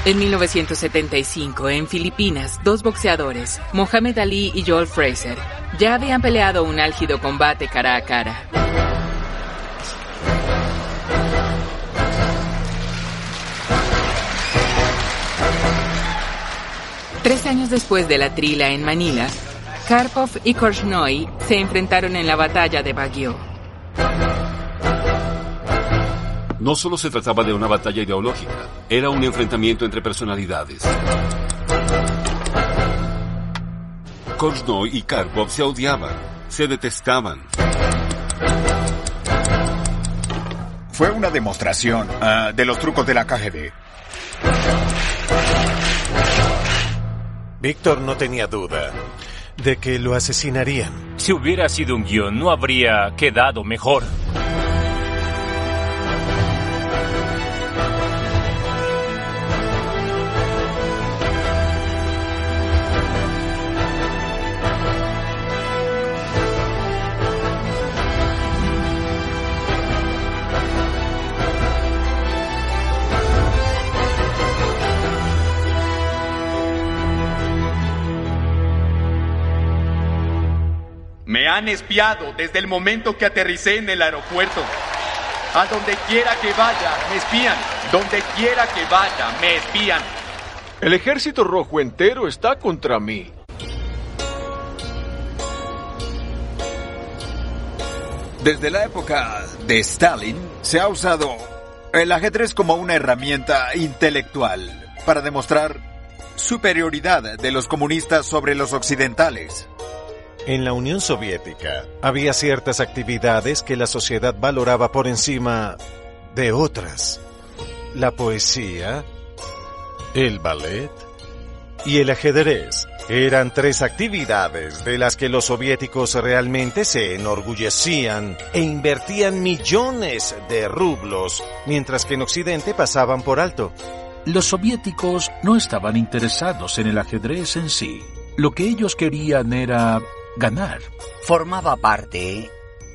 En 1975, en Filipinas, dos boxeadores, Muhammad Ali y Joel Fraser, ya habían peleado un álgido combate cara a cara. Tres años después de la trila en Manila, Karpov y Korchnoi se enfrentaron en la batalla de Baguio. No solo se trataba de una batalla ideológica, era un enfrentamiento entre personalidades. Korchnoi y Karpov se odiaban, se detestaban. Fue una demostración de los trucos de la KGB. Víctor no tenía duda de que lo asesinarían. Si hubiera sido un guión, no habría quedado mejor. Me han espiado desde el momento que aterricé en el aeropuerto. A donde quiera que vaya, me espían. Donde quiera que vaya, me espían. El ejército rojo entero está contra mí. Desde la época de Stalin, se ha usado el ajedrez como una herramienta intelectual para demostrar superioridad de los comunistas sobre los occidentales. En la Unión Soviética había ciertas actividades que la sociedad valoraba por encima de otras. La poesía, el ballet y el ajedrez eran tres actividades de las que los soviéticos realmente se enorgullecían e invertían millones de rublos, mientras que en Occidente pasaban por alto. Los soviéticos no estaban interesados en el ajedrez en sí. Lo que ellos querían era ganar. Formaba parte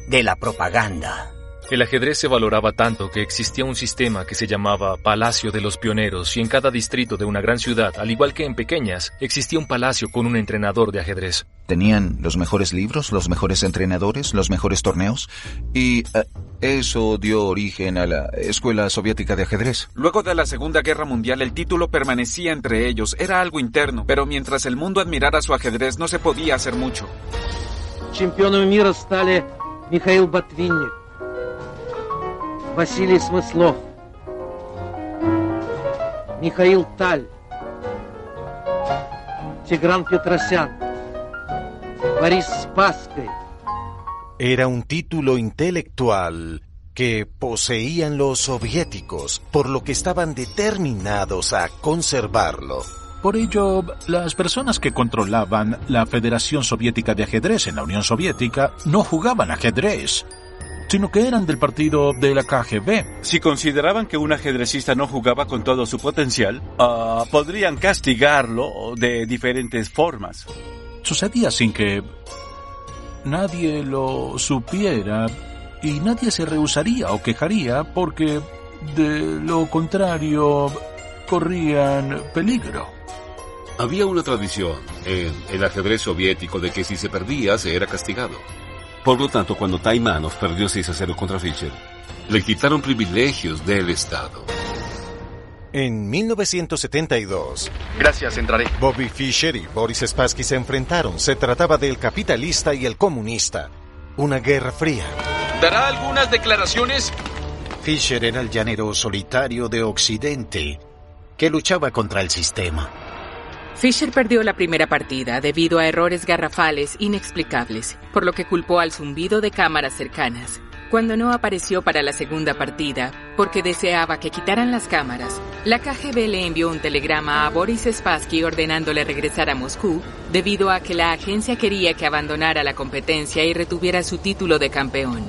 de la propaganda. El ajedrez se valoraba tanto que existía un sistema que se llamaba Palacio de los Pioneros y en cada distrito de una gran ciudad, al igual que en pequeñas, existía un palacio con un entrenador de ajedrez. Tenían los mejores libros, los mejores entrenadores, los mejores torneos y eso dio origen a la Escuela Soviética de Ajedrez. Luego de la Segunda Guerra Mundial, el título permanecía entre ellos. Era algo interno, pero mientras el mundo admirara su ajedrez, no se podía hacer mucho. Чемпионами мира стали Михаил Ботвинник, Василий Смыслов, Михаил Таль, Тигран Петросян, Борис Спасский. Era un título intelectual que poseían los soviéticos, por lo que estaban determinados a conservarlo. Por ello, las personas que controlaban la Federación Soviética de Ajedrez en la Unión Soviética no jugaban ajedrez, sino que eran del partido de la KGB. Si consideraban que un ajedrecista no jugaba con todo su potencial, podrían castigarlo de diferentes formas. Sucedía sin que nadie lo supiera y nadie se rehusaría o quejaría porque, de lo contrario, corrían peligro. Había una tradición en el ajedrez soviético de que si se perdía, se era castigado. Por lo tanto, cuando Taimanov perdió 6-0 contra Fischer, le quitaron privilegios del Estado. En 1972... Gracias, entraré. Bobby Fischer y Boris Spassky se enfrentaron. Se trataba del capitalista y el comunista. Una guerra fría. ¿Dará algunas declaraciones? Fischer era el llanero solitario de Occidente, que luchaba contra el sistema. Fischer perdió la primera partida debido a errores garrafales inexplicables, por lo que culpó al zumbido de cámaras cercanas. Cuando no apareció para la segunda partida, porque deseaba que quitaran las cámaras, la KGB le envió un telegrama a Boris Spassky ordenándole regresar a Moscú, debido a que la agencia quería que abandonara la competencia y retuviera su título de campeón.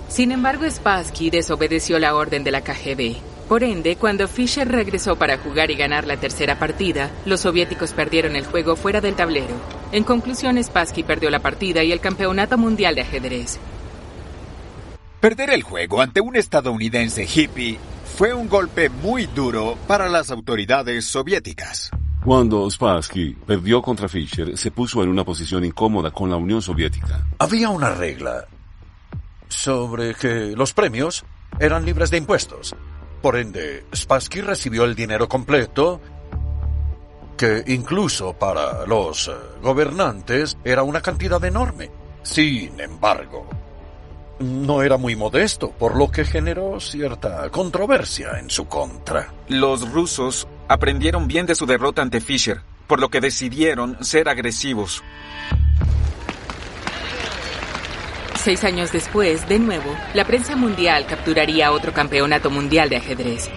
Sin embargo, Spassky desobedeció la orden de la KGB. Por ende, cuando Fischer regresó para jugar y ganar la tercera partida, los soviéticos perdieron el juego fuera del tablero. En conclusión, Spassky perdió la partida y el campeonato mundial de ajedrez. Perder el juego ante un estadounidense hippie Fue un golpe muy duro para las autoridades soviéticas. Cuando Spassky perdió contra Fischer, se puso en una posición incómoda con la Unión Soviética. Había una regla sobre que los premios eran libres de impuestos. Por ende, Spassky recibió el dinero completo, que incluso para los gobernantes era una cantidad enorme. Sin embargo, no era muy modesto, por lo que generó cierta controversia en su contra. Los rusos aprendieron bien de su derrota ante Fischer, por lo que decidieron ser agresivos. 6 años después, de nuevo, la prensa mundial capturaría otro campeonato mundial de ajedrez.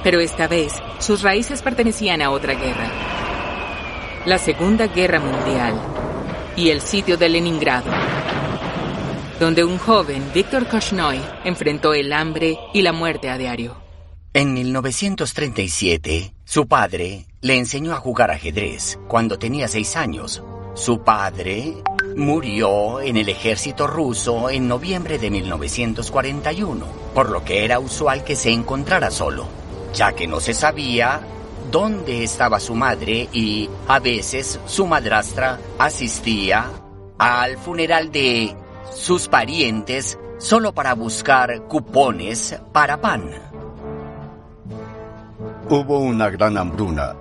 Pero esta vez, sus raíces pertenecían a otra guerra. La Segunda Guerra Mundial y el sitio de Leningrado, donde un joven, Víktor Korchnoi, enfrentó el hambre y la muerte a diario. En 1937, su padre le enseñó a jugar ajedrez cuando tenía 6 años. Su padre murió en el ejército ruso en noviembre de 1941, por lo que era usual que se encontrara solo, ya que no se sabía dónde estaba su madre y, a veces, su madrastra asistía al funeral de sus parientes solo para buscar cupones para pan. Hubo una gran hambruna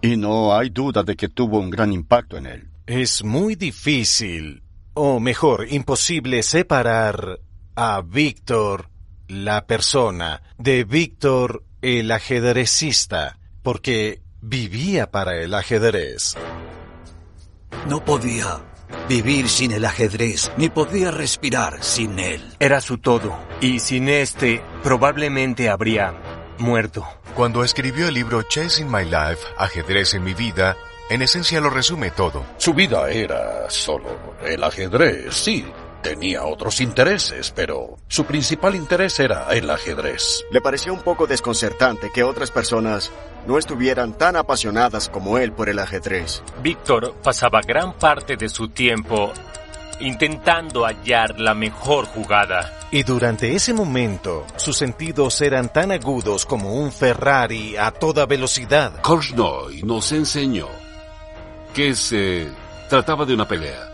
y no hay duda de que tuvo un gran impacto en él. Es muy difícil, o mejor, imposible separar a Víctor, la persona, de Víctor, el ajedrecista, porque vivía para el ajedrez. No podía vivir sin el ajedrez, ni podía respirar sin él. Era su todo, y sin este probablemente habría muerto. Cuando escribió el libro Chess in My Life, Ajedrez en mi vida, en esencia lo resume todo. Su vida era solo el ajedrez, sí. Tenía otros intereses, pero su principal interés era el ajedrez. Le pareció un poco desconcertante que otras personas no estuvieran tan apasionadas como él por el ajedrez. Víctor pasaba gran parte de su tiempo intentando hallar la mejor jugada. Y durante ese momento, sus sentidos eran tan agudos como un Ferrari a toda velocidad. Korchnoi nos enseñó que se trataba de una pelea,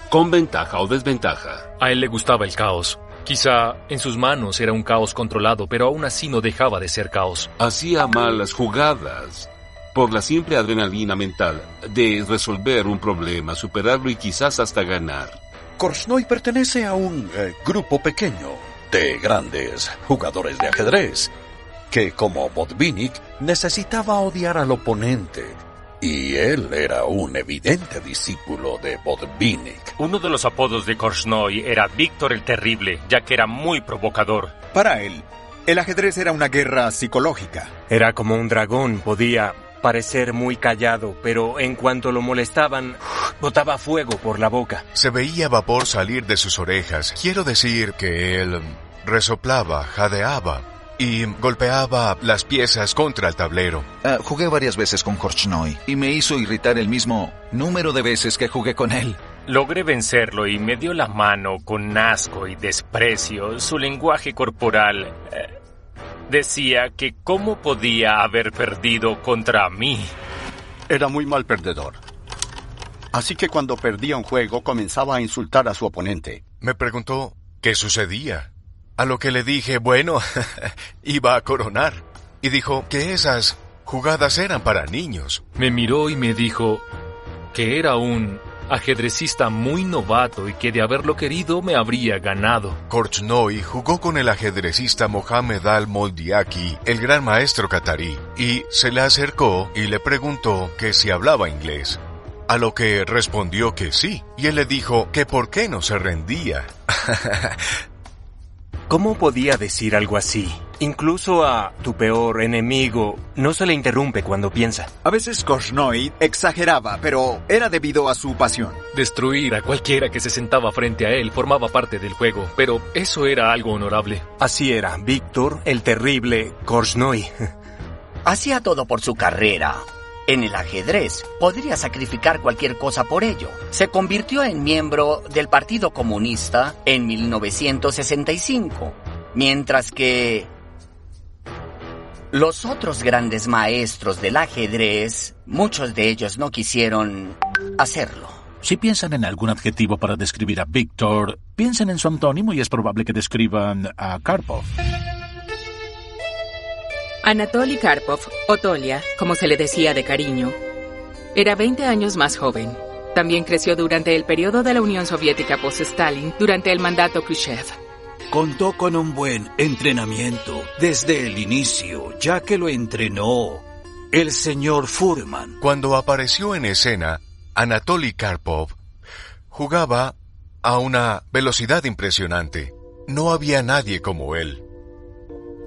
con ventaja o desventaja. A él le gustaba el caos. Quizá en sus manos era un caos controlado, pero aún así no dejaba de ser caos. Hacía malas jugadas por la simple adrenalina mental de resolver un problema, superarlo y quizás hasta ganar. Korchnoi pertenece a un grupo pequeño de grandes jugadores de ajedrez que, como Botvinnik, necesitaba odiar al oponente. Y él era un evidente discípulo de Botvinnik. Uno de los apodos de Korchnoi era Víctor el Terrible, ya que era muy provocador. Para él, el ajedrez era una guerra psicológica. Era como un dragón, podía parecer muy callado, pero en cuanto lo molestaban, botaba fuego por la boca. Se veía vapor salir de sus orejas. Quiero decir que él resoplaba, jadeaba y golpeaba las piezas contra el tablero. Jugué varias veces con Korchnoi y me hizo irritar el mismo número de veces que jugué con él. Logré vencerlo y me dio la mano con asco y desprecio. Su lenguaje corporal decía que cómo podía haber perdido contra mí. Era muy mal perdedor. Así que cuando perdía un juego comenzaba a insultar a su oponente. Me preguntó qué sucedía. A lo que le dije, bueno, iba a coronar. Y dijo que esas jugadas eran para niños. Me miró y me dijo que era un ajedrecista muy novato y que de haberlo querido me habría ganado. Korchnoi jugó con el ajedrecista Mohamed al-Moldiaki, el gran maestro catarí, y se le acercó y le preguntó que si hablaba inglés. A lo que respondió que sí, y él le dijo que por qué no se rendía. ¿Cómo podía decir algo así? Incluso a tu peor enemigo no se le interrumpe cuando piensa. A veces Korchnoi exageraba, pero era debido a su pasión. Destruir a cualquiera que se sentaba frente a él formaba parte del juego, pero eso era algo honorable. Así era, Víctor, el terrible Korchnoi. Hacía todo por su carrera. En el ajedrez, podría sacrificar cualquier cosa por ello. Se convirtió en miembro del Partido Comunista en 1965. Mientras que los otros grandes maestros del ajedrez, muchos de ellos no quisieron hacerlo. Si piensan en algún adjetivo para describir a Víctor, piensen en su antónimo y es probable que describan a Karpov. Anatoly Karpov, o Tolia, como se le decía de cariño, era 20 años más joven. También creció durante el periodo de la Unión Soviética post-Stalin, durante el mandato Khrushchev. Contó con un buen entrenamiento desde el inicio, ya que lo entrenó el señor Fuhrman. Cuando apareció en escena, Anatoly Karpov jugaba a una velocidad impresionante. No había nadie como él.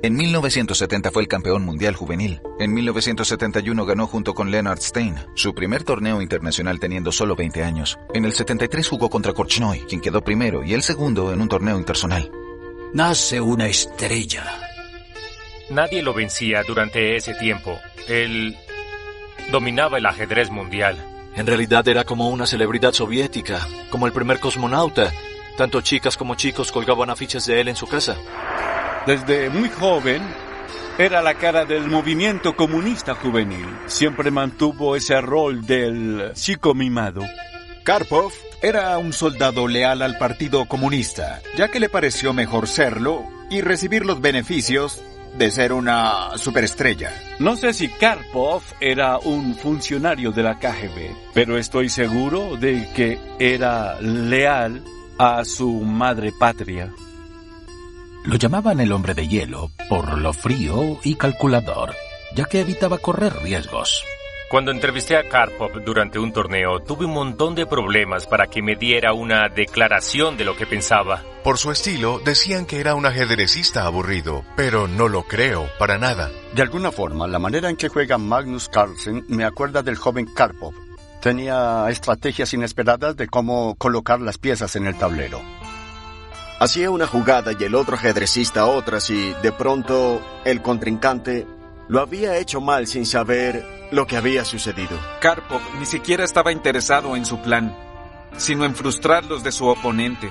En 1970 fue el campeón mundial juvenil. En 1971 ganó junto con Leonard Stein su primer torneo internacional teniendo solo 20 años. En el 73 jugó contra Korchnoi, quien quedó primero, y el segundo en un torneo interzonal. Nace una estrella. Nadie lo vencía durante ese tiempo. Él dominaba el ajedrez mundial. En realidad era como una celebridad soviética, como el primer cosmonauta. Tanto chicas como chicos colgaban afiches de él en su casa. Desde muy joven, era la cara del movimiento comunista juvenil. Siempre mantuvo ese rol del chico mimado. Karpov era un soldado leal al Partido Comunista, ya que le pareció mejor serlo y recibir los beneficios de ser una superestrella. No sé si Karpov era un funcionario de la KGB, pero estoy seguro de que era leal a su madre patria. Lo llamaban el hombre de hielo por lo frío y calculador, ya que evitaba correr riesgos. Cuando entrevisté a Karpov durante un torneo, tuve un montón de problemas para que me diera una declaración de lo que pensaba. Por su estilo, decían que era un ajedrecista aburrido, pero no lo creo, para nada. De alguna forma, la manera en que juega Magnus Carlsen me acuerda del joven Karpov. Tenía estrategias inesperadas de cómo colocar las piezas en el tablero. Hacía una jugada y el otro ajedrecista otras y, de pronto, el contrincante lo había hecho mal sin saber lo que había sucedido. Karpov ni siquiera estaba interesado en su plan, sino en frustrar los de su oponente.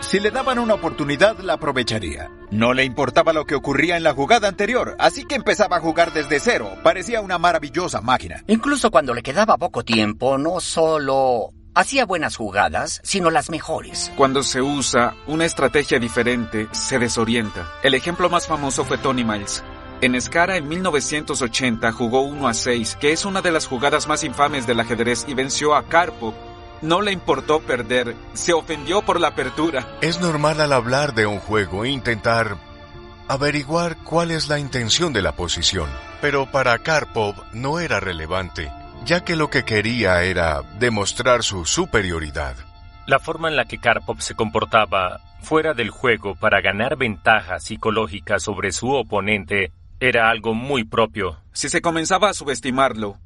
Si le daban una oportunidad, la aprovecharía. No le importaba lo que ocurría en la jugada anterior, así que empezaba a jugar desde cero. Parecía una maravillosa máquina. Incluso cuando le quedaba poco tiempo, no solo hacía buenas jugadas, sino las mejores. Cuando se usa una estrategia diferente, se desorienta. El ejemplo más famoso fue Tony Miles. En Skara, en 1980, jugó 1-6, que es una de las jugadas más infames del ajedrez, y venció a Karpov. No le importó perder, se ofendió por la apertura. Es normal al hablar de un juego intentar averiguar cuál es la intención de la posición, pero para Karpov no era relevante, ya que lo que quería era demostrar su superioridad. La forma en la que Karpov se comportaba fuera del juego para ganar ventaja psicológica sobre su oponente era algo muy propio. Si se comenzaba a subestimarlo,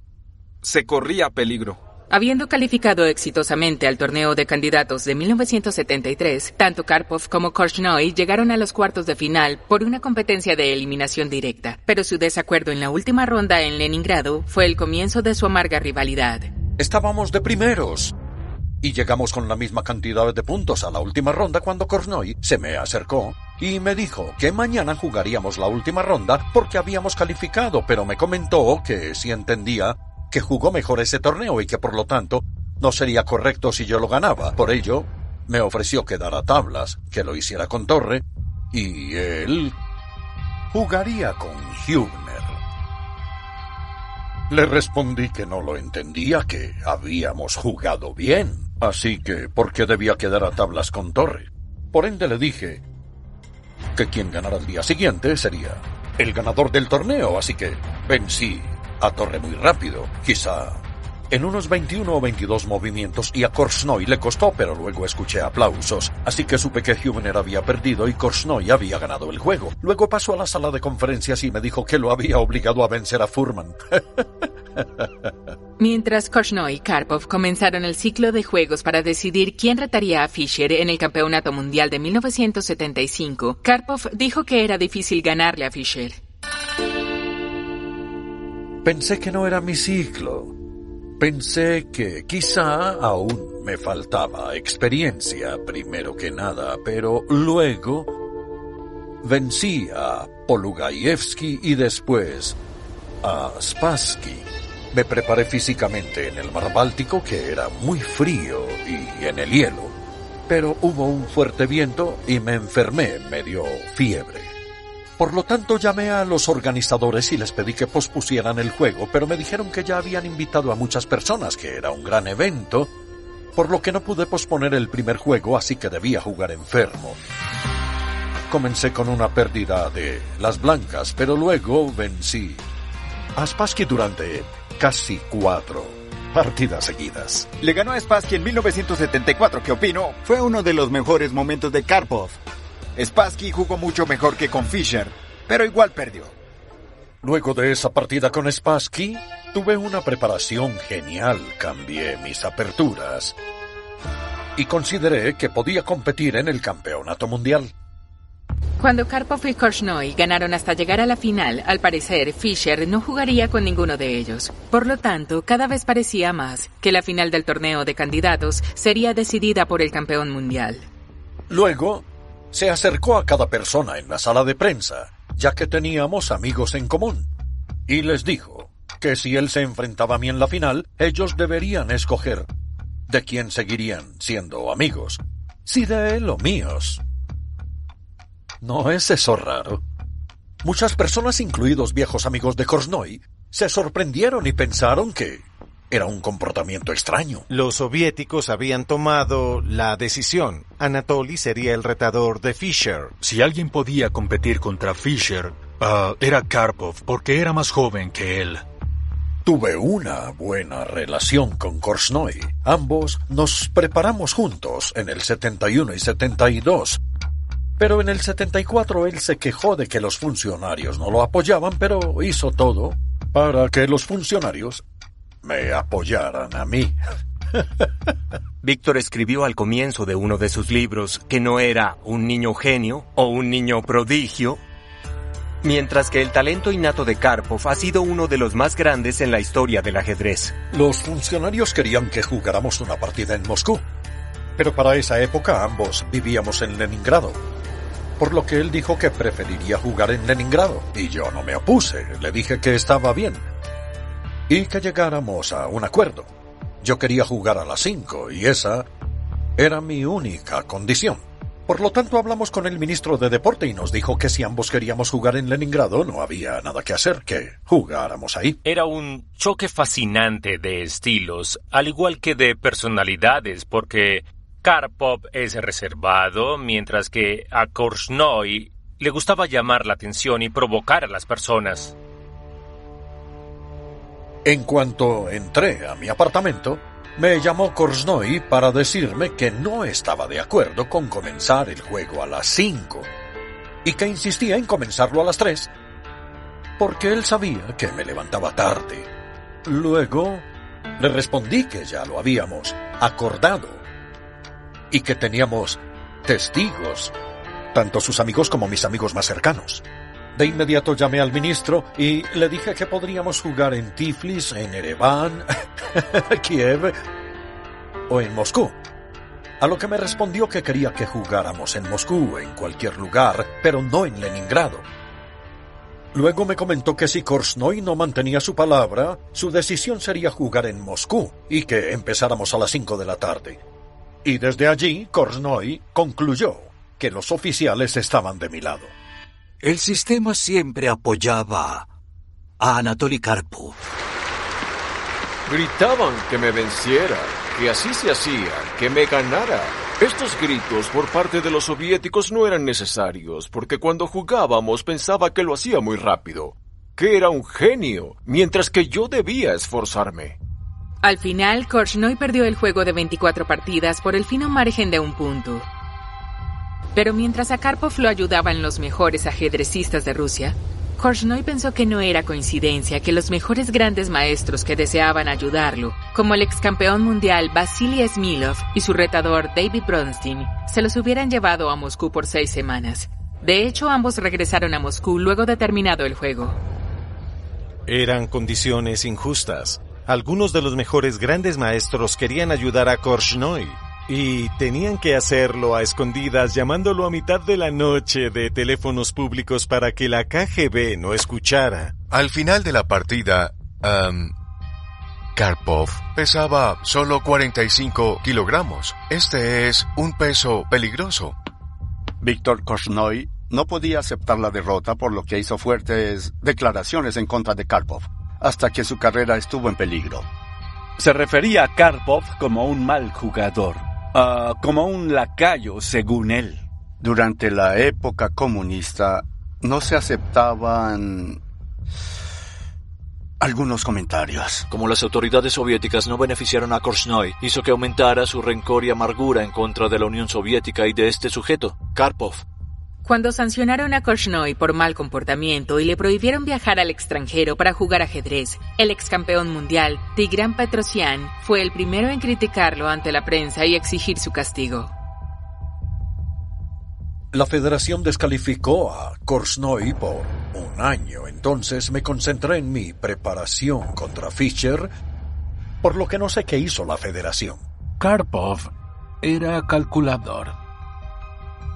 se corría peligro. Habiendo calificado exitosamente al torneo de candidatos de 1973, tanto Karpov como Korchnoi llegaron a los cuartos de final por una competencia de eliminación directa, pero su desacuerdo en la última ronda en Leningrado fue el comienzo de su amarga rivalidad. Estábamos de primeros y llegamos con la misma cantidad de puntos a la última ronda cuando Korchnoi se me acercó y me dijo que mañana jugaríamos la última ronda porque habíamos calificado, pero me comentó que si entendía que jugó mejor ese torneo y que por lo tanto no sería correcto si yo lo ganaba. Por ello, me ofreció quedar a tablas, que lo hiciera con Torre, y él jugaría con Hübner. Le respondí que no lo entendía, que habíamos jugado bien, así que ¿por qué debía quedar a tablas con Torre? Por ende le dije que quien ganara el día siguiente sería el ganador del torneo, así que vencí a Torre muy rápido, quizá en unos 21 o 22 movimientos, y a Korchnoi le costó, pero luego escuché aplausos, así que supe que Hübner había perdido y Korchnoi había ganado el juego. Luego pasó a la sala de conferencias y me dijo que lo había obligado a vencer a Fuhrman. Mientras Korchnoi y Karpov comenzaron el ciclo de juegos para decidir quién retaría a Fischer en el Campeonato Mundial de 1975, Karpov dijo que era difícil ganarle a Fischer. Pensé que no era mi ciclo. Pensé que quizá aún me faltaba experiencia, primero que nada, pero luego vencí a Polugaevsky y después a Spassky. Me preparé físicamente en el mar Báltico, que era muy frío, y en el hielo. Pero hubo un fuerte viento y me enfermé, me dio fiebre. Por lo tanto, llamé a los organizadores y les pedí que pospusieran el juego, pero me dijeron que ya habían invitado a muchas personas, que era un gran evento, por lo que no pude posponer el primer juego, así que debía jugar enfermo. Comencé con una pérdida de las blancas, pero luego vencí a Spassky durante casi 4 partidas seguidas. Le ganó a Spassky en 1974, que opino fue uno de los mejores momentos de Karpov. Spassky jugó mucho mejor que con Fischer, pero igual perdió. Luego de esa partida con Spassky, tuve una preparación genial, cambié mis aperturas y consideré que podía competir en el campeonato mundial. Cuando Karpov y Korchnoi ganaron hasta llegar a la final, al parecer, Fischer no jugaría con ninguno de ellos. Por lo tanto, cada vez parecía más que la final del torneo de candidatos sería decidida por el campeón mundial. Luego, se acercó a cada persona en la sala de prensa, ya que teníamos amigos en común, y les dijo que si él se enfrentaba a mí en la final, ellos deberían escoger de quién seguirían siendo amigos, si de él o míos. ¿No es eso raro? Muchas personas, incluidos viejos amigos de Korchnoi, se sorprendieron y pensaron que era un comportamiento extraño. Los soviéticos habían tomado la decisión. Anatoly sería el retador de Fischer. Si alguien podía competir contra Fischer, era Karpov, porque era más joven que él. Tuve una buena relación con Korchnoi. Ambos nos preparamos juntos en el 71 y 72. Pero en el 74 él se quejó de que los funcionarios no lo apoyaban, pero hizo todo para que los funcionarios me apoyaran a mí. Víctor escribió al comienzo de uno de sus libros que no era un niño genio o un niño prodigio, mientras que el talento innato de Karpov ha sido uno de los más grandes en la historia del ajedrez. Los funcionarios querían que jugáramos una partida en Moscú, pero para esa época ambos vivíamos en Leningrado, por lo que él dijo que preferiría jugar en Leningrado, y yo no me opuse, le dije que estaba bien, y que llegáramos a un acuerdo. Yo quería jugar a las 5, y esa era mi única condición. Por lo tanto, hablamos con el ministro de Deporte y nos dijo que si ambos queríamos jugar en Leningrado, no había nada que hacer, que jugáramos ahí. Era un choque fascinante de estilos, al igual que de personalidades, porque Karpov es reservado, mientras que a Korchnoi le gustaba llamar la atención y provocar a las personas. En cuanto entré a mi apartamento, me llamó Korchnoi para decirme que no estaba de acuerdo con comenzar el juego a las 5 y que insistía en comenzarlo a las 3 porque él sabía que me levantaba tarde. Luego le respondí que ya lo habíamos acordado y que teníamos testigos, tanto sus amigos como mis amigos más cercanos. De inmediato llamé al ministro y le dije que podríamos jugar en Tiflis, en Ereván, Kiev o en Moscú. A lo que me respondió que quería que jugáramos en Moscú, en cualquier lugar, pero no en Leningrado. Luego me comentó que si Korchnoi no mantenía su palabra, su decisión sería jugar en Moscú y que empezáramos a las 5 de la tarde. Y desde allí, Korchnoi concluyó que los oficiales estaban de mi lado. El sistema siempre apoyaba a Anatoly Karpov. Gritaban que me venciera, que así se hacía, que me ganara. Estos gritos por parte de los soviéticos no eran necesarios, porque cuando jugábamos pensaba que lo hacía muy rápido, que era un genio, mientras que yo debía esforzarme. Al final, Korchnoi perdió el juego de 24 partidas por el fino margen de 1 punto. Pero mientras a Karpov lo ayudaban los mejores ajedrecistas de Rusia, Korchnoi pensó que no era coincidencia que los mejores grandes maestros que deseaban ayudarlo, como el ex campeón mundial Vasily Smilov y su retador David Bronstein, se los hubieran llevado a Moscú por 6 semanas. De hecho, ambos regresaron a Moscú luego de terminado el juego. Eran condiciones injustas. Algunos de los mejores grandes maestros querían ayudar a Korchnoi, Y tenían que hacerlo a escondidas, llamándolo a mitad de la noche de teléfonos públicos para que la KGB no escuchara. Al final de la partida, Karpov pesaba solo 45 kilogramos. Este es un peso peligroso. Víctor Korchnoi no podía aceptar la derrota, por lo que hizo fuertes declaraciones en contra de Karpov, hasta que su carrera estuvo en peligro. Se refería a Karpov como un mal jugador, como un lacayo, según él. Durante la época comunista no se aceptaban algunos comentarios. Como las autoridades soviéticas no beneficiaron a Korchnoi, hizo que aumentara su rencor y amargura en contra de la Unión Soviética y de este sujeto, Karpov. Cuando sancionaron a Korchnoi por mal comportamiento y le prohibieron viajar al extranjero para jugar ajedrez, el ex campeón mundial, Tigran Petrosyan, fue el primero en criticarlo ante la prensa y exigir su castigo. La federación descalificó a Korchnoi por un año, entonces me concentré en mi preparación contra Fischer, por lo que no sé qué hizo la federación. Karpov era calculador.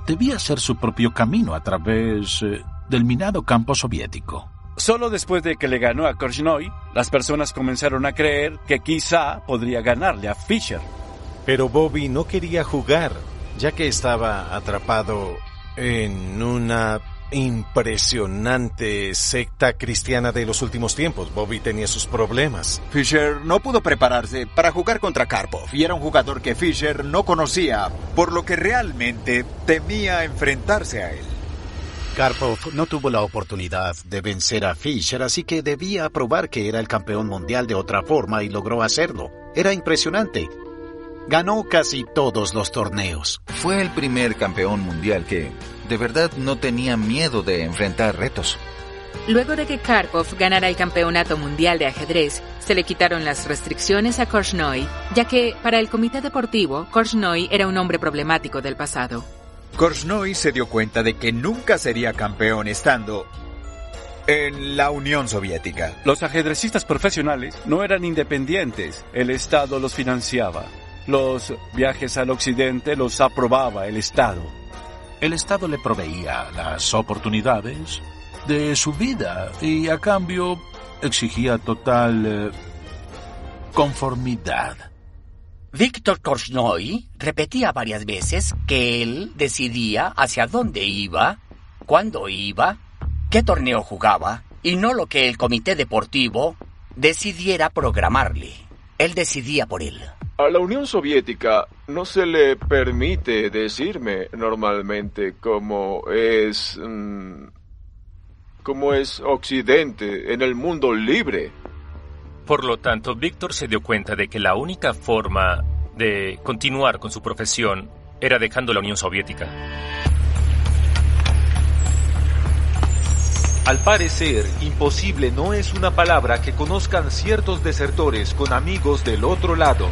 Debía hacer su propio camino a través del minado campo soviético. Solo después de que le ganó a Korchnoi, las personas comenzaron a creer que quizá podría ganarle a Fischer. Pero Bobby no quería jugar, ya que estaba atrapado en una impresionante secta cristiana de los últimos tiempos. Bobby tenía sus problemas. Fischer no pudo prepararse para jugar contra Karpov y era un jugador que Fischer no conocía, por lo que realmente temía enfrentarse a él. Karpov no tuvo la oportunidad de vencer a Fischer, así que debía probar que era el campeón mundial de otra forma y logró hacerlo. Era impresionante. Ganó casi todos los torneos. Fue el primer campeón mundial que, de verdad, no tenía miedo de enfrentar retos. Luego de que Karpov ganara el campeonato mundial de ajedrez, se le quitaron las restricciones a Korchnoi, ya que, para el comité deportivo, Korchnoi era un hombre problemático del pasado. Korchnoi se dio cuenta de que nunca sería campeón estando en la Unión Soviética. Los ajedrecistas profesionales no eran independientes, el Estado los financiaba. Los viajes al occidente los aprobaba el Estado. El Estado le proveía las oportunidades de su vida y a cambio exigía total conformidad. Víctor Korchnoi repetía varias veces que él decidía hacia dónde iba, cuándo iba, qué torneo jugaba, y no lo que el comité deportivo decidiera programarle. Él decidía por él. A la Unión Soviética no se le permite decirme normalmente cómo es Occidente en el mundo libre. Por lo tanto, Víctor se dio cuenta de que la única forma de continuar con su profesión era dejando la Unión Soviética. Al parecer, imposible no es una palabra que conozcan ciertos desertores con amigos del otro lado.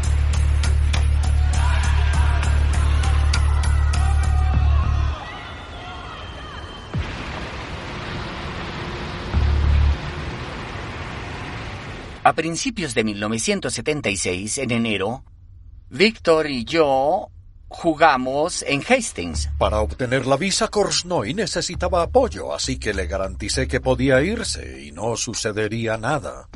A principios de 1976, en enero, Víctor y yo jugamos en Hastings. Para obtener la visa, Korchnoi necesitaba apoyo, así que le garanticé que podía irse y no sucedería nada.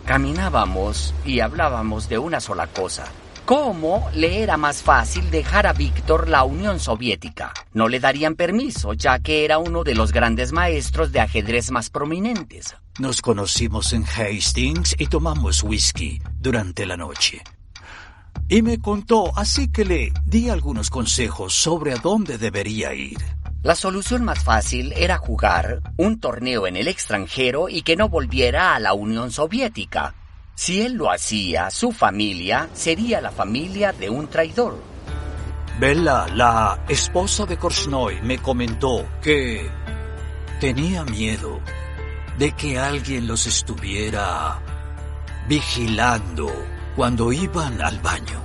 Caminábamos y hablábamos de una sola cosa. ¿Cómo le era más fácil dejar a Víctor la Unión Soviética? No le darían permiso, ya que era uno de los grandes maestros de ajedrez más prominentes. Nos conocimos en Hastings y tomamos whisky durante la noche. Y me contó, así que le di algunos consejos sobre a dónde debería ir. La solución más fácil era jugar un torneo en el extranjero y que no volviera a la Unión Soviética. Si él lo hacía, su familia sería la familia de un traidor. Bella, la esposa de Korchnoi, me comentó que tenía miedo de que alguien los estuviera vigilando cuando iban al baño.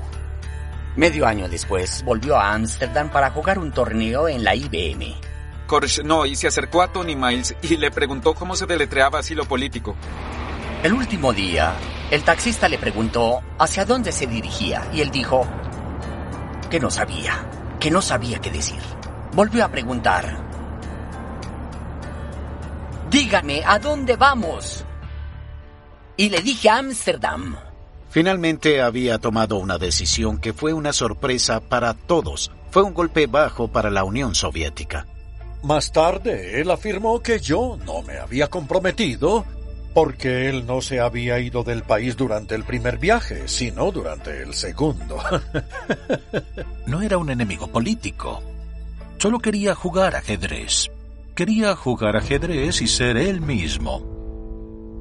Medio año después, volvió a Ámsterdam para jugar un torneo en la IBM. Korchnoi se acercó a Tony Miles y le preguntó cómo se deletreaba asilo político. El último día, el taxista le preguntó hacia dónde se dirigía y él dijo: que no sabía qué decir. Volvió a preguntar: dígame, ¿a dónde vamos? Y le dije: a Ámsterdam. Finalmente había tomado una decisión que fue una sorpresa para todos. Fue un golpe bajo para la Unión Soviética. Más tarde, él afirmó que yo no me había comprometido porque él no se había ido del país durante el primer viaje, sino durante el segundo. No era un enemigo político. Solo quería jugar ajedrez. Quería jugar ajedrez y ser él mismo.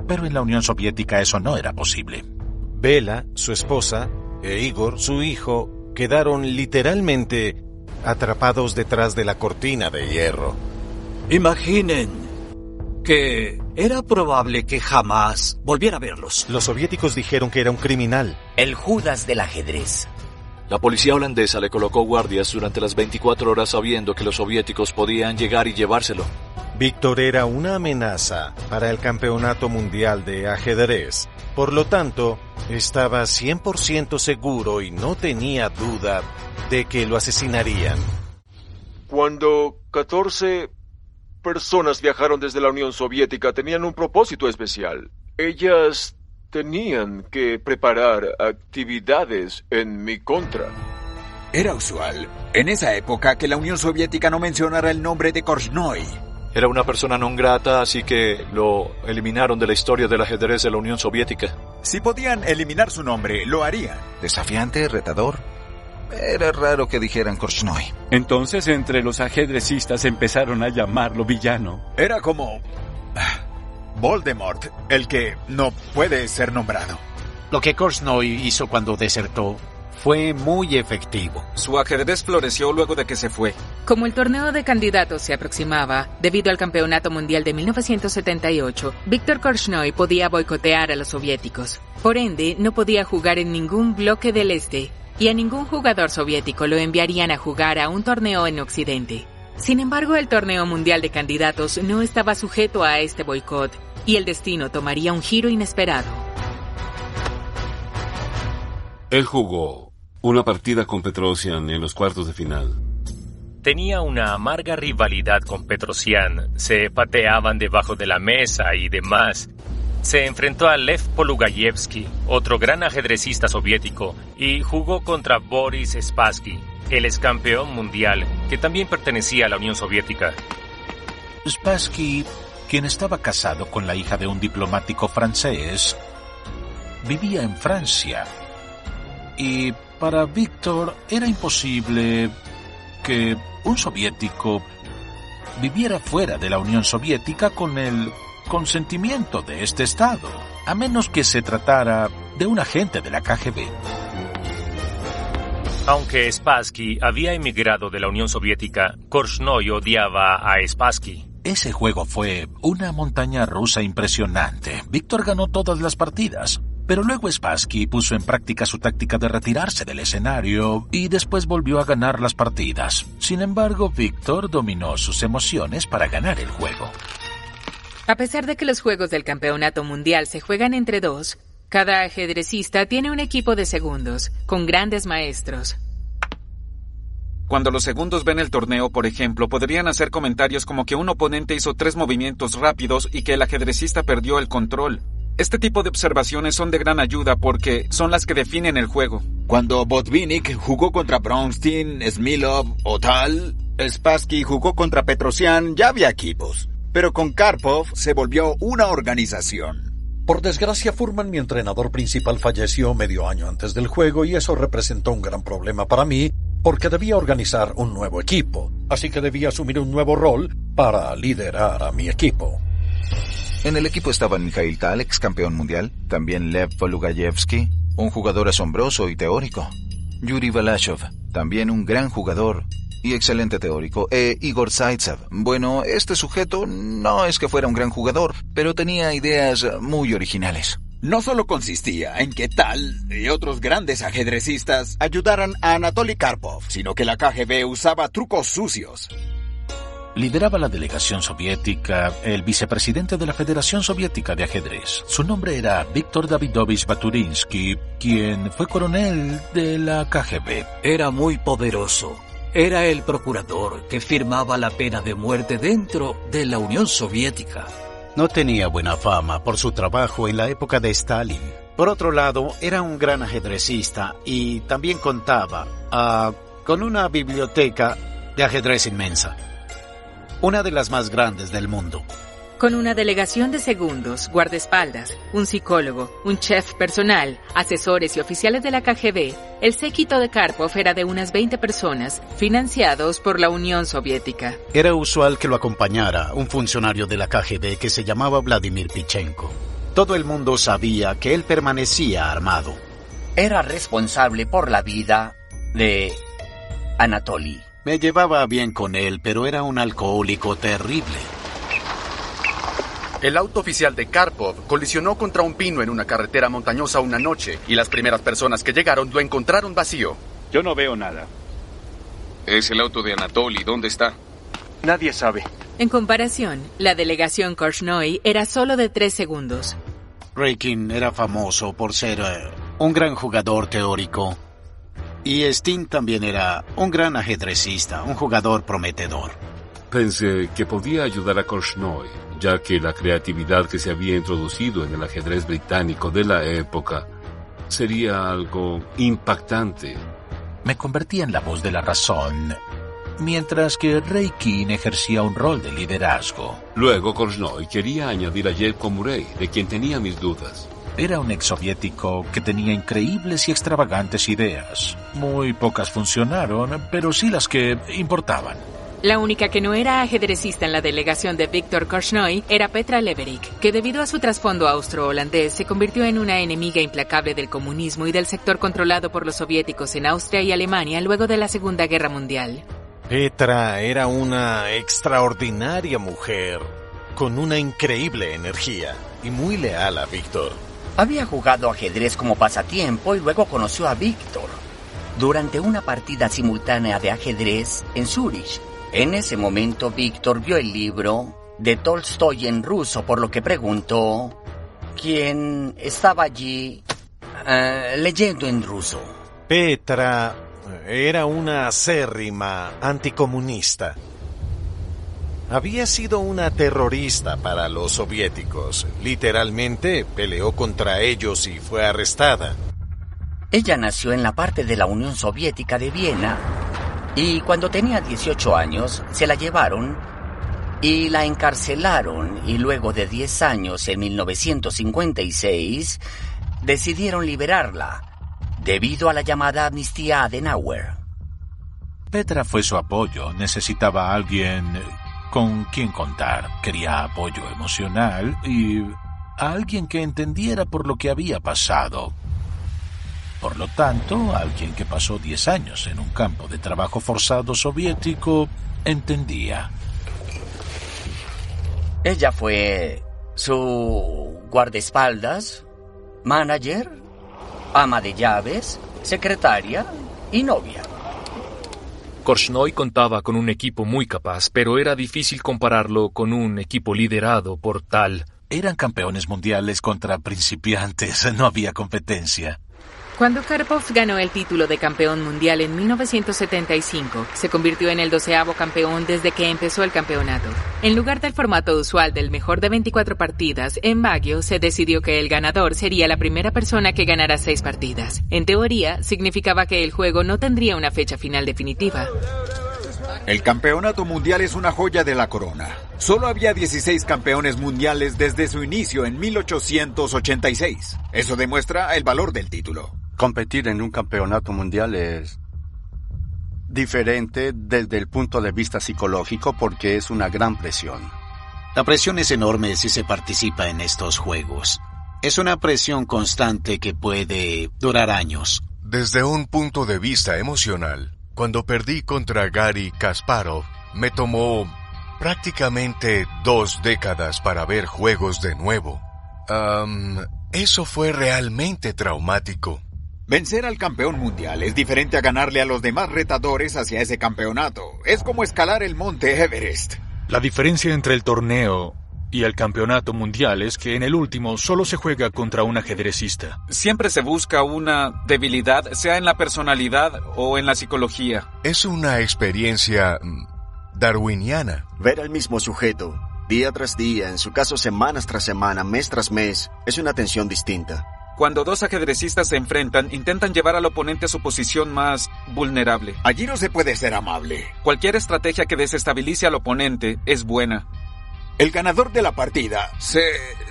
Pero en la Unión Soviética eso no era posible. Bela, su esposa, e Igor, su hijo, quedaron literalmente atrapados detrás de la cortina de hierro. Imaginen que era probable que jamás volviera a verlos. Los soviéticos dijeron que era un criminal. El Judas del ajedrez. La policía holandesa le colocó guardias durante las 24 horas sabiendo que los soviéticos podían llegar y llevárselo. Víctor era una amenaza para el campeonato mundial de ajedrez. Por lo tanto, estaba 100% seguro y no tenía duda de que lo asesinarían. Cuando 14 personas viajaron desde la Unión Soviética, tenían un propósito especial. Ellas tenían que preparar actividades en mi contra. Era usual, en esa época, que la Unión Soviética no mencionara el nombre de Korchnoi. Era una persona non grata, así que lo eliminaron de la historia del ajedrez de la Unión Soviética. Si podían eliminar su nombre, lo harían. Desafiante, retador. Era raro que dijeran Korchnoi. Entonces, entre los ajedrecistas empezaron a llamarlo villano. Era como Voldemort, el que no puede ser nombrado. Lo que Korchnoi hizo cuando desertó fue muy efectivo. Su ajedrez floreció luego de que se fue. Como el torneo de candidatos se aproximaba, debido al Campeonato Mundial de 1978, Víctor Korchnoi podía boicotear a los soviéticos. Por ende, no podía jugar en ningún bloque del este, y a ningún jugador soviético lo enviarían a jugar a un torneo en Occidente. Sin embargo, el torneo mundial de candidatos no estaba sujeto a este boicot, y el destino tomaría un giro inesperado. Él jugó una partida con Petrosian en los cuartos de final. Tenía una amarga rivalidad con Petrosian. Se pateaban debajo de la mesa y demás. Se enfrentó a Lev Polugayevsky, otro gran ajedrecista soviético, y jugó contra Boris Spassky, el ex campeón mundial, que también pertenecía a la Unión Soviética. Spassky, quien estaba casado con la hija de un diplomático francés, vivía en Francia. Y para Víctor era imposible que un soviético viviera fuera de la Unión Soviética con el consentimiento de este Estado, a menos que se tratara de un agente de la KGB. Aunque Spassky había emigrado de la Unión Soviética, Korchnoi odiaba a Spassky. Ese juego fue una montaña rusa impresionante. Víctor ganó todas las partidas, pero luego Spassky puso en práctica su táctica de retirarse del escenario y después volvió a ganar las partidas. Sin embargo, Víctor dominó sus emociones para ganar el juego. A pesar de que los juegos del Campeonato Mundial se juegan entre dos, cada ajedrecista tiene un equipo de segundos, con grandes maestros. Cuando los segundos ven el torneo, por ejemplo, podrían hacer comentarios como que un oponente hizo 3 movimientos rápidos y que el ajedrecista perdió el control. Este tipo de observaciones son de gran ayuda porque son las que definen el juego. Cuando Botvinnik jugó contra Bronstein, Smilov o tal, Spassky jugó contra Petrosian, ya había equipos. Pero con Karpov se volvió una organización. Por desgracia, Furman, mi entrenador principal, falleció medio año antes del juego y eso representó un gran problema para mí porque debía organizar un nuevo equipo. Así que debía asumir un nuevo rol para liderar a mi equipo. En el equipo estaban Mikhail Tal, ex campeón mundial, también Lev Polugayevsky, un jugador asombroso y teórico, Yuri Balashov, también un gran jugador y excelente teórico, e Igor Zaitsev. Bueno, este sujeto no es que fuera un gran jugador, pero tenía ideas muy originales. No solo consistía en que Tal y otros grandes ajedrecistas ayudaran a Anatoly Karpov, sino que la KGB usaba trucos sucios. Lideraba la delegación soviética el vicepresidente de la Federación Soviética de Ajedrez. Su nombre era Víctor Davidovich Baturinsky, quien fue coronel de la KGB. Era muy poderoso. Era el procurador que firmaba la pena de muerte dentro de la Unión Soviética. No tenía buena fama por su trabajo en la época de Stalin. Por otro lado, era un gran ajedrecista y también contaba con una biblioteca de ajedrez inmensa. Una de las más grandes del mundo. Con una delegación de segundos, guardaespaldas, un psicólogo, un chef personal, asesores y oficiales de la KGB, el séquito de Karpov era de unas 20 personas, financiados por la Unión Soviética. Era usual que lo acompañara un funcionario de la KGB que se llamaba Vladimir Pichenko. Todo el mundo sabía que él permanecía armado. Era responsable por la vida de Anatoly. Me llevaba bien con él, pero era un alcohólico terrible. El auto oficial de Karpov colisionó contra un pino en una carretera montañosa una noche y las primeras personas que llegaron lo encontraron vacío. Yo no veo nada. Es el auto de Anatoly. ¿Dónde está? Nadie sabe. En comparación, la delegación Korchnoi era solo de 3 segundos. Rykin era famoso por ser un gran jugador teórico. Y Steen también era un gran ajedrecista, un jugador prometedor. Pensé que podía ayudar a Korchnoi, ya que la creatividad que se había introducido en el ajedrez británico de la época sería algo impactante. Me convertía en la voz de la razón, mientras que Rykin ejercía un rol de liderazgo. Luego Korchnoi quería añadir a Yevko Murray, de quien tenía mis dudas. Era un exsoviético que tenía increíbles y extravagantes ideas. Muy pocas funcionaron, pero sí las que importaban. La única que no era ajedrecista en la delegación de Víctor Korchnoi era Petra Leverik, que debido a su trasfondo austro-holandés se convirtió en una enemiga implacable del comunismo y del sector controlado por los soviéticos en Austria y Alemania luego de la Segunda Guerra Mundial. Petra era una extraordinaria mujer, con una increíble energía y muy leal a Víctor. Había jugado ajedrez como pasatiempo y luego conoció a Víctor durante una partida simultánea de ajedrez en Zúrich. En ese momento, Víctor vio el libro de Tolstoy en ruso, por lo que preguntó quién estaba allí leyendo en ruso. Petra era una acérrima anticomunista. Había sido una terrorista para los soviéticos. Literalmente peleó contra ellos y fue arrestada. Ella nació en la parte de la Unión Soviética de Viena y cuando tenía 18 años se la llevaron y la encarcelaron y luego de 10 años en 1956 decidieron liberarla debido a la llamada amnistía a Adenauer. Petra fue su apoyo. Necesitaba a alguien con quien contar. Quería apoyo emocional y a alguien que entendiera por lo que había pasado. Por lo tanto, alguien que pasó 10 años en un campo de trabajo forzado soviético entendía. Ella fue su guardaespaldas, manager, ama de llaves, secretaria y novia. Korchnoi contaba con un equipo muy capaz, pero era difícil compararlo con un equipo liderado por tal. Eran campeones mundiales contra principiantes, no había competencia. Cuando Karpov ganó el título de campeón mundial en 1975, se convirtió en el 12º campeón desde que empezó el campeonato. En lugar del formato usual del mejor de 24 partidas, en Baguio se decidió que el ganador sería la primera persona que ganara 6 partidas. En teoría, significaba que el juego no tendría una fecha final definitiva. El campeonato mundial es una joya de la corona. Solo había 16 campeones mundiales desde su inicio en 1886. Eso demuestra el valor del título. Competir en un campeonato mundial es diferente desde el punto de vista psicológico porque es una gran presión. La presión es enorme si se participa en estos juegos. Es una presión constante que puede durar años. Desde un punto de vista emocional, cuando perdí contra Garry Kasparov, me tomó prácticamente 2 décadas para ver juegos de nuevo. Eso fue realmente traumático. Vencer al campeón mundial es diferente a ganarle a los demás retadores hacia ese campeonato. Es como escalar el monte Everest. La diferencia entre el torneo y el campeonato mundial es que en el último solo se juega contra un ajedrecista. Siempre se busca una debilidad, sea en la personalidad o en la psicología. Es una experiencia darwiniana. Ver al mismo sujeto, día tras día, en su caso semanas tras semana, mes tras mes, es una tensión distinta. Cuando dos ajedrecistas se enfrentan, intentan llevar al oponente a su posición más vulnerable. Allí no se puede ser amable. Cualquier estrategia que desestabilice al oponente es buena. El ganador de la partida se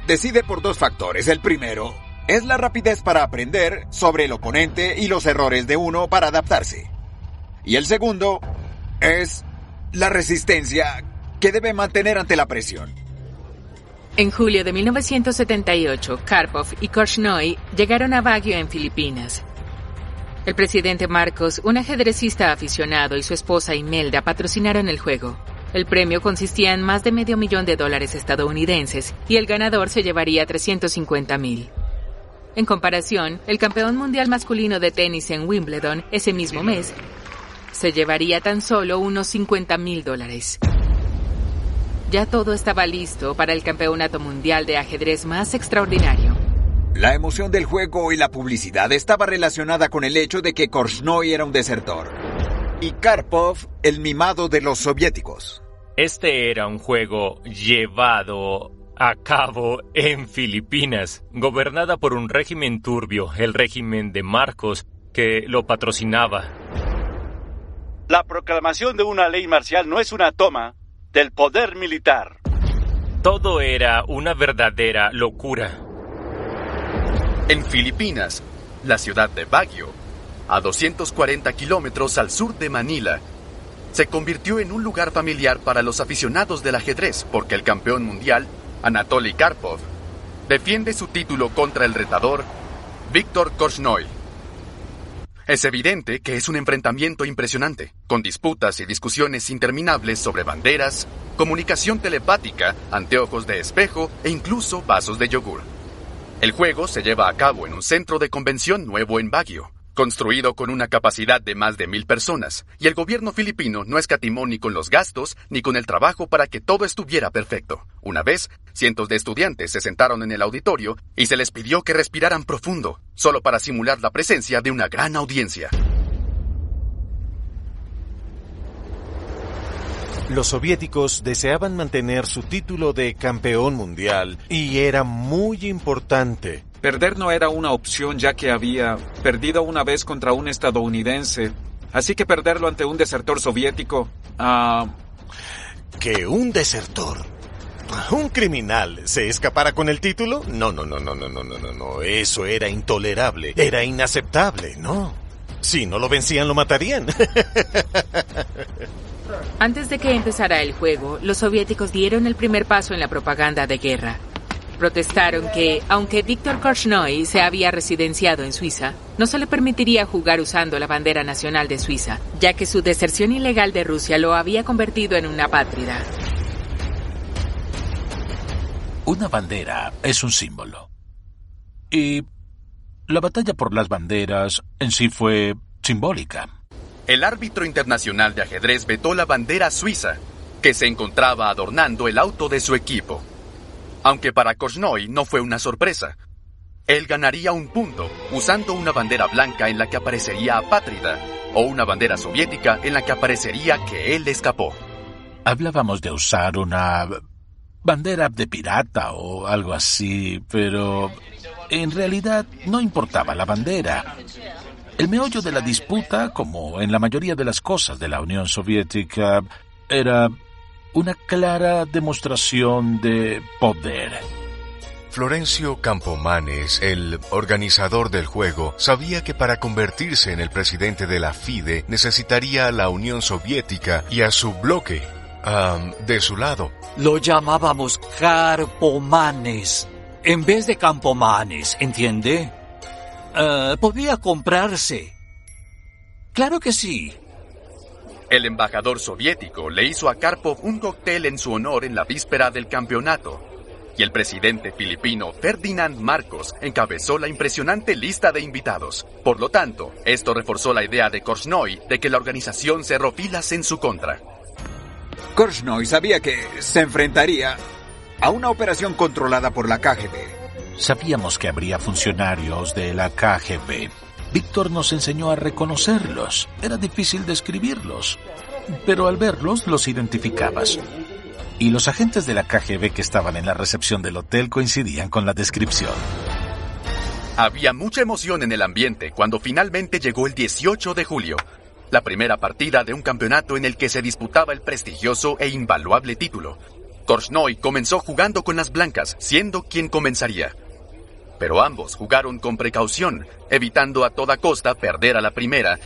decide por dos factores. El primero es la rapidez para aprender sobre el oponente y los errores de uno para adaptarse. Y el segundo es la resistencia que debe mantener ante la presión. En julio de 1978, Karpov y Korchnoi llegaron a Baguio, en Filipinas. El presidente Marcos, un ajedrecista aficionado, y su esposa Imelda patrocinaron el juego. El premio consistía en más de $500,000 estadounidenses y el ganador se llevaría $350,000. En comparación, el campeón mundial masculino de tenis en Wimbledon ese mismo mes se llevaría tan solo unos $50,000. Ya todo estaba listo para el campeonato mundial de ajedrez más extraordinario. La emoción del juego y la publicidad estaba relacionada con el hecho de que Korchnoi era un desertor y Karpov el mimado de los soviéticos. Este era un juego llevado a cabo en Filipinas, gobernada por un régimen turbio, el régimen de Marcos, que lo patrocinaba. La proclamación de una ley marcial no es una toma del poder militar. Todo era una verdadera locura. En Filipinas, la ciudad de Baguio, a 240 kilómetros al sur de Manila, se convirtió en un lugar familiar para los aficionados del ajedrez porque el campeón mundial, Anatoly Karpov, defiende su título contra el retador Viktor Korchnoi. Es evidente que es un enfrentamiento impresionante, con disputas y discusiones interminables sobre banderas, comunicación telepática, anteojos de espejo e incluso vasos de yogur. El juego se lleva a cabo en un centro de convención nuevo en Baguio, construido con una capacidad de más de 1,000 personas, y el gobierno filipino no escatimó ni con los gastos ni con el trabajo para que todo estuviera perfecto. Una vez, cientos de estudiantes se sentaron en el auditorio y se les pidió que respiraran profundo, solo para simular la presencia de una gran audiencia. Los soviéticos deseaban mantener su título de campeón mundial y era muy importante. Perder no era una opción ya que había perdido una vez contra un estadounidense. Así que perderlo ante un desertor soviético... ¿Que un desertor? ¿Un criminal se escapara con el título? No. Eso era intolerable. Era inaceptable, ¿no? Si no lo vencían, lo matarían. Antes de que empezara el juego, los soviéticos dieron el primer paso en la propaganda de guerra. Protestaron que, aunque Viktor Korchnoi se había residenciado en Suiza, no se le permitiría jugar usando la bandera nacional de Suiza, ya que su deserción ilegal de Rusia lo había convertido en una apátrida. Una bandera es un símbolo. Y la batalla por las banderas en sí fue simbólica. El árbitro internacional de ajedrez vetó la bandera suiza, que se encontraba adornando el auto de su equipo. Aunque para Korchnoi no fue una sorpresa. Él ganaría un punto usando una bandera blanca en la que aparecería apátrida, o una bandera soviética en la que aparecería que él escapó. Hablábamos de usar una bandera de pirata o algo así, pero en realidad no importaba la bandera. El meollo de la disputa, como en la mayoría de las cosas de la Unión Soviética, era una clara demostración de poder. Florencio Campomanes, el organizador del juego, sabía que para convertirse en el presidente de la FIDE necesitaría a la Unión Soviética y a su bloque de su lado. Lo llamábamos Karpomanes en vez de Campomanes, ¿entiende? Podía comprarse. Claro que sí. El embajador soviético le hizo a Karpov un cóctel en su honor en la víspera del campeonato. Y el presidente filipino Ferdinand Marcos encabezó la impresionante lista de invitados. Por lo tanto, esto reforzó la idea de Korchnoi de que la organización cerró filas en su contra. Korchnoi sabía que se enfrentaría a una operación controlada por la KGB. Sabíamos que habría funcionarios de la KGB. Víctor nos enseñó a reconocerlos. Era difícil describirlos, pero al verlos los identificabas. Y los agentes de la KGB que estaban en la recepción del hotel coincidían con la descripción. Había mucha emoción en el ambiente cuando finalmente llegó el 18 de julio, la primera partida de un campeonato en el que se disputaba el prestigioso e invaluable título. Korchnoi comenzó jugando con las blancas, siendo quien comenzaría. Pero ambos jugaron con precaución, evitando a toda costa perder a la primera.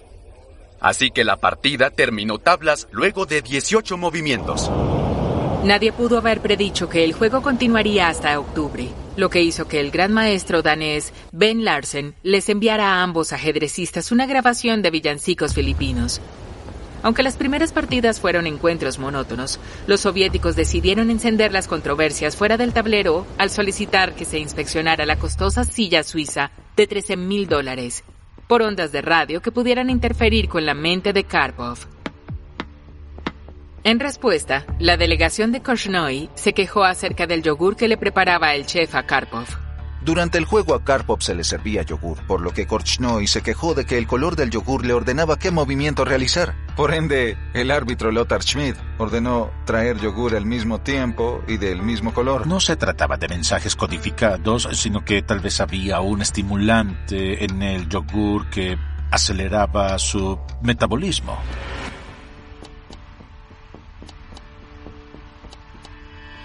Así que la partida terminó tablas luego de 18 movimientos. Nadie pudo haber predicho que el juego continuaría hasta octubre, lo que hizo que el gran maestro danés Ben Larsen les enviara a ambos ajedrecistas una grabación de villancicos filipinos. Aunque las primeras partidas fueron encuentros monótonos, los soviéticos decidieron encender las controversias fuera del tablero al solicitar que se inspeccionara la costosa silla suiza de $13,000 por ondas de radio que pudieran interferir con la mente de Karpov. En respuesta, la delegación de Korchnoi se quejó acerca del yogur que le preparaba el chef a Karpov. Durante el juego a Karpov se le servía yogur, por lo que Korchnoi se quejó de que el color del yogur le ordenaba qué movimiento realizar. Por ende, el árbitro Lothar Schmidt ordenó traer yogur al mismo tiempo y del mismo color. No se trataba de mensajes codificados, sino que tal vez había un estimulante en el yogur que aceleraba su metabolismo.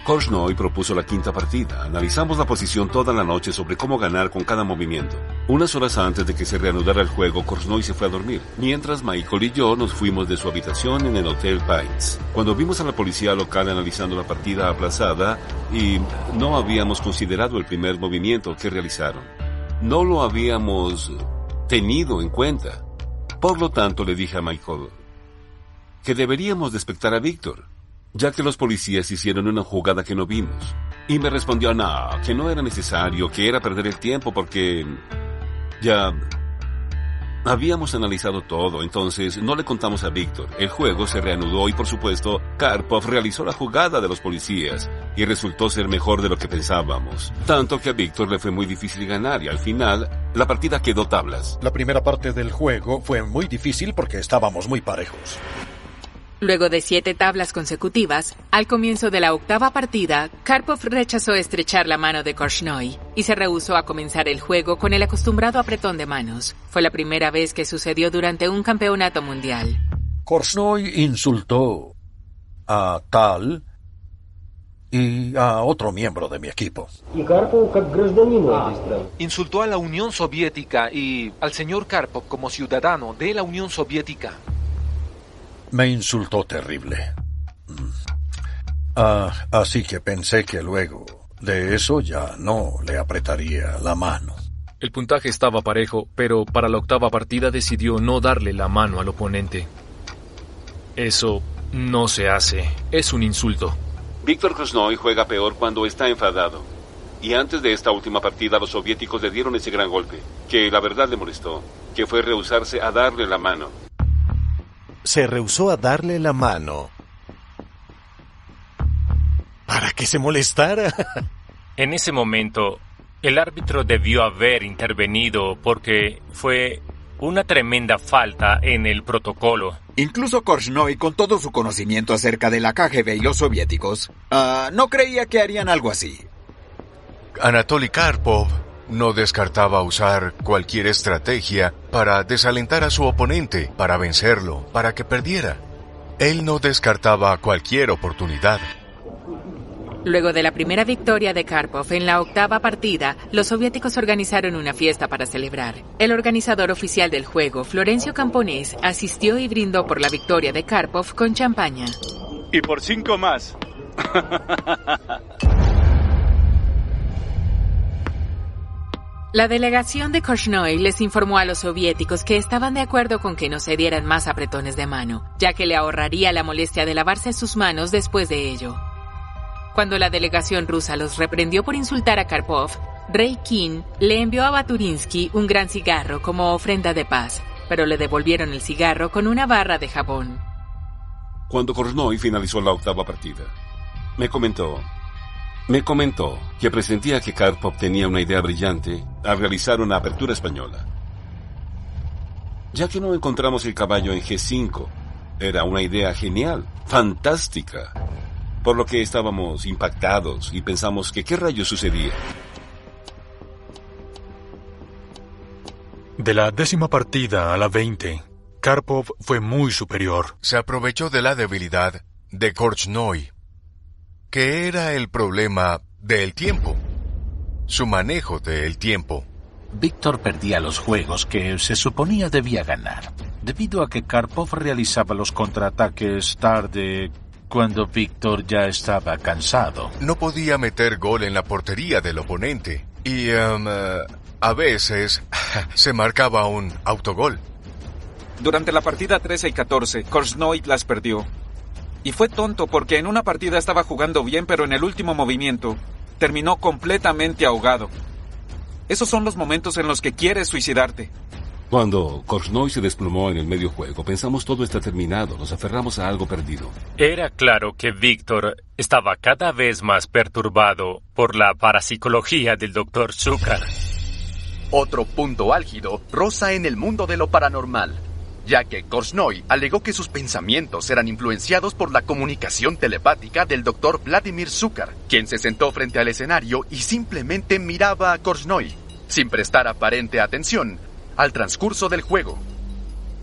Korchnoi propuso la quinta partida. Analizamos la posición toda la noche sobre cómo ganar con cada movimiento. Unas horas antes de que se reanudara el juego, Korchnoi se fue a dormir, mientras Michael y yo nos fuimos de su habitación en el Hotel Pines. Cuando vimos a la policía local analizando la partida aplazada y no habíamos considerado el primer movimiento que realizaron. No lo habíamos tenido en cuenta. Por lo tanto, le dije a Michael que deberíamos despertar a Víctor, ya que los policías hicieron una jugada que no vimos. Y me respondió, no, que no era necesario, que era perder el tiempo porque ya habíamos analizado todo, entonces no le contamos a Víctor. El juego se reanudó y, por supuesto, Karpov realizó la jugada de los policías y resultó ser mejor de lo que pensábamos. Tanto que a Víctor le fue muy difícil ganar y al final la partida quedó tablas. La primera parte del juego fue muy difícil porque estábamos muy parejos. Luego de 7 tablas consecutivas, al comienzo de la octava partida, Karpov rechazó estrechar la mano de Korchnoi y se rehusó a comenzar el juego con el acostumbrado apretón de manos. Fue la primera vez que sucedió durante un campeonato mundial. Korchnoi insultó a Tal y a otro miembro de mi equipo. Insultó a la Unión Soviética y al señor Karpov como ciudadano de la Unión Soviética. Me insultó terrible. Así que pensé que luego de eso ya no le apretaría la mano. El puntaje estaba parejo, pero para la octava partida decidió no darle la mano al oponente. Eso no se hace. Es un insulto. Víctor Korchnoi juega peor cuando está enfadado. Y antes de esta última partida, los soviéticos le dieron ese gran golpe, que la verdad le molestó, que fue rehusarse a darle la mano. Se rehusó a darle la mano. ¿Para que se molestara? En ese momento, el árbitro debió haber intervenido porque fue una tremenda falta en el protocolo. Incluso Korchnoi, con todo su conocimiento acerca de la KGB y los soviéticos, no creía que harían algo así. Anatoly Karpov no descartaba usar cualquier estrategia para desalentar a su oponente, para vencerlo, para que perdiera. Él no descartaba cualquier oportunidad. Luego de la primera victoria de Karpov en la octava partida, los soviéticos organizaron una fiesta para celebrar. El organizador oficial del juego, Florencio Camponés, asistió y brindó por la victoria de Karpov con champaña. Y por 5 más. La delegación de Korchnoi les informó a los soviéticos que estaban de acuerdo con que no se dieran más apretones de mano, ya que le ahorraría la molestia de lavarse sus manos después de ello. Cuando la delegación rusa los reprendió por insultar a Karpov, Rey King le envió a Baturinsky un gran cigarro como ofrenda de paz, pero le devolvieron el cigarro con una barra de jabón. cuando Korchnoi finalizó la octava partida. Me comentó que presentía que Karpov tenía una idea brillante al realizar una apertura española. Ya que no encontramos el caballo en G5, era una idea genial, fantástica, por lo que estábamos impactados y pensamos que qué rayos sucedía. De la 10ª partida a la 20, Karpov fue muy superior. Se aprovechó de la debilidad de Korchnoi, que era el problema del tiempo, su manejo del tiempo. Víctor perdía los juegos que se suponía debía ganar, debido a que Karpov realizaba los contraataques tarde, cuando Víctor ya estaba cansado. No podía meter gol en la portería del oponente y a veces se marcaba un autogol. Durante la partida 13 y 14, Korchnoi las perdió. Y fue tonto porque en una partida estaba jugando bien, pero en el último movimiento terminó completamente ahogado. Esos son los momentos en los que quieres suicidarte. Cuando Korchnoi se desplomó en el medio juego, pensamos todo está terminado, nos aferramos a algo perdido. Era claro que Víctor estaba cada vez más perturbado por la parapsicología del Dr. Zucker. Otro punto álgido roza en el mundo de lo paranormal, ya que Korchnoi alegó que sus pensamientos eran influenciados por la comunicación telepática del Dr. Vladimir Zucker, quien se sentó frente al escenario y simplemente miraba a Korchnoi, sin prestar aparente atención al transcurso del juego.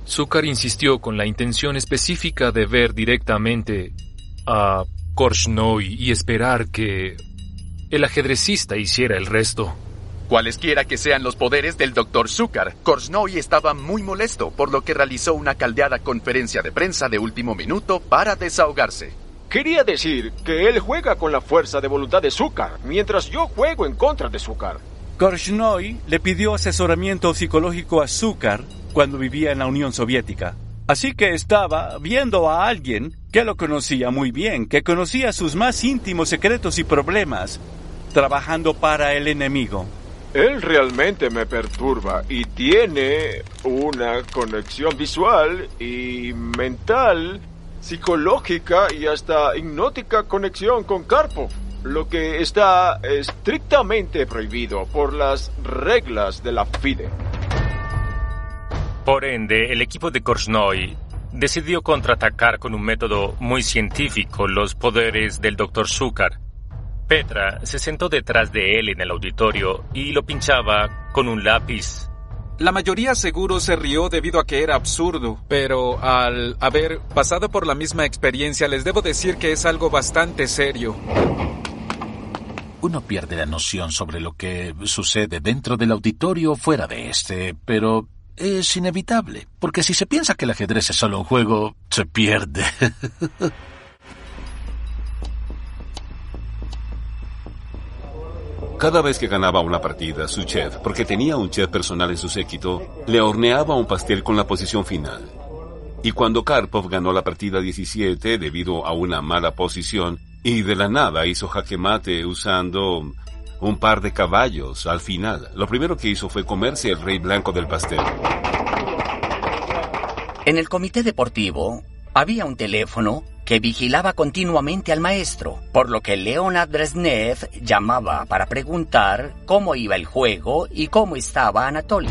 Zucker insistió con la intención específica de ver directamente a Korchnoi y esperar que el ajedrecista hiciera el resto. Cualesquiera que sean los poderes del Dr. Zucker, Korchnoi estaba muy molesto, por lo que realizó una caldeada conferencia de prensa de último minuto para desahogarse. Quería decir que él juega con la fuerza de voluntad de Zucker, mientras yo juego en contra de Zucker. Korchnoi le pidió asesoramiento psicológico a Zucker cuando vivía en la Unión Soviética. Así que estaba viendo a alguien que lo conocía muy bien, que conocía sus más íntimos secretos y problemas, trabajando para el enemigo. Él realmente me perturba y tiene una conexión visual y mental, psicológica y hasta hipnótica conexión con Karpov, lo que está estrictamente prohibido por las reglas de la FIDE. Por ende, el equipo de Korchnoi decidió contraatacar con un método muy científico los poderes del Dr. Zucker. Petra se sentó detrás de él en el auditorio y lo pinchaba con un lápiz. La mayoría seguro se rió debido a que era absurdo, pero al haber pasado por la misma experiencia les debo decir que es algo bastante serio. Uno pierde la noción sobre lo que sucede dentro del auditorio o fuera de este, pero es inevitable, porque si se piensa que el ajedrez es solo un juego, se pierde. Cada vez que ganaba una partida, su chef, porque tenía un chef personal en su séquito, le horneaba un pastel con la posición final. Y cuando Karpov ganó la partida 17 debido a una mala posición, y de la nada hizo jaque mate usando un par de caballos al final, lo primero que hizo fue comerse el rey blanco del pastel. En el comité deportivo había un teléfono que vigilaba continuamente al maestro, por lo que Leonid Brezhnev llamaba para preguntar cómo iba el juego y cómo estaba Anatoly.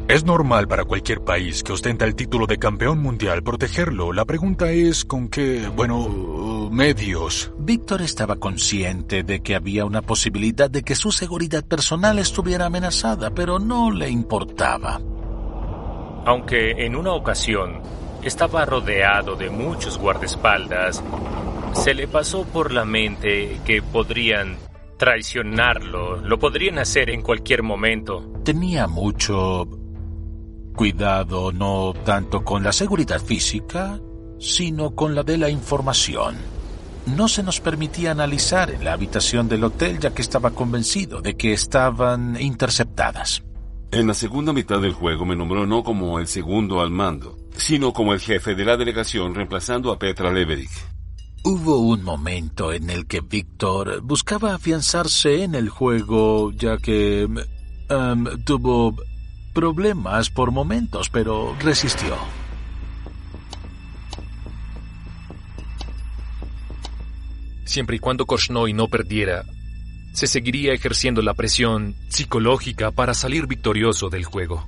Es normal para cualquier país que ostenta el título de campeón mundial protegerlo. La pregunta es con qué, medios. Víctor estaba consciente de que había una posibilidad de que su seguridad personal estuviera amenazada, pero no le importaba. Aunque en una ocasión estaba rodeado de muchos guardaespaldas, se le pasó por la mente que podrían traicionarlo, lo podrían hacer en cualquier momento. Tenía mucho cuidado, no tanto con la seguridad física, sino con la de la información. No se nos permitía analizar en la habitación del hotel, ya que estaba convencido de que estaban interceptadas. En la segunda mitad del juego me nombró no como el segundo al mando, sino como el jefe de la delegación reemplazando a Petra Leverich. Hubo un momento en el que Víctor buscaba afianzarse en el juego, ya que tuvo problemas por momentos, pero resistió. Siempre y cuando Korchnoi no perdiera, se seguiría ejerciendo la presión psicológica para salir victorioso del juego.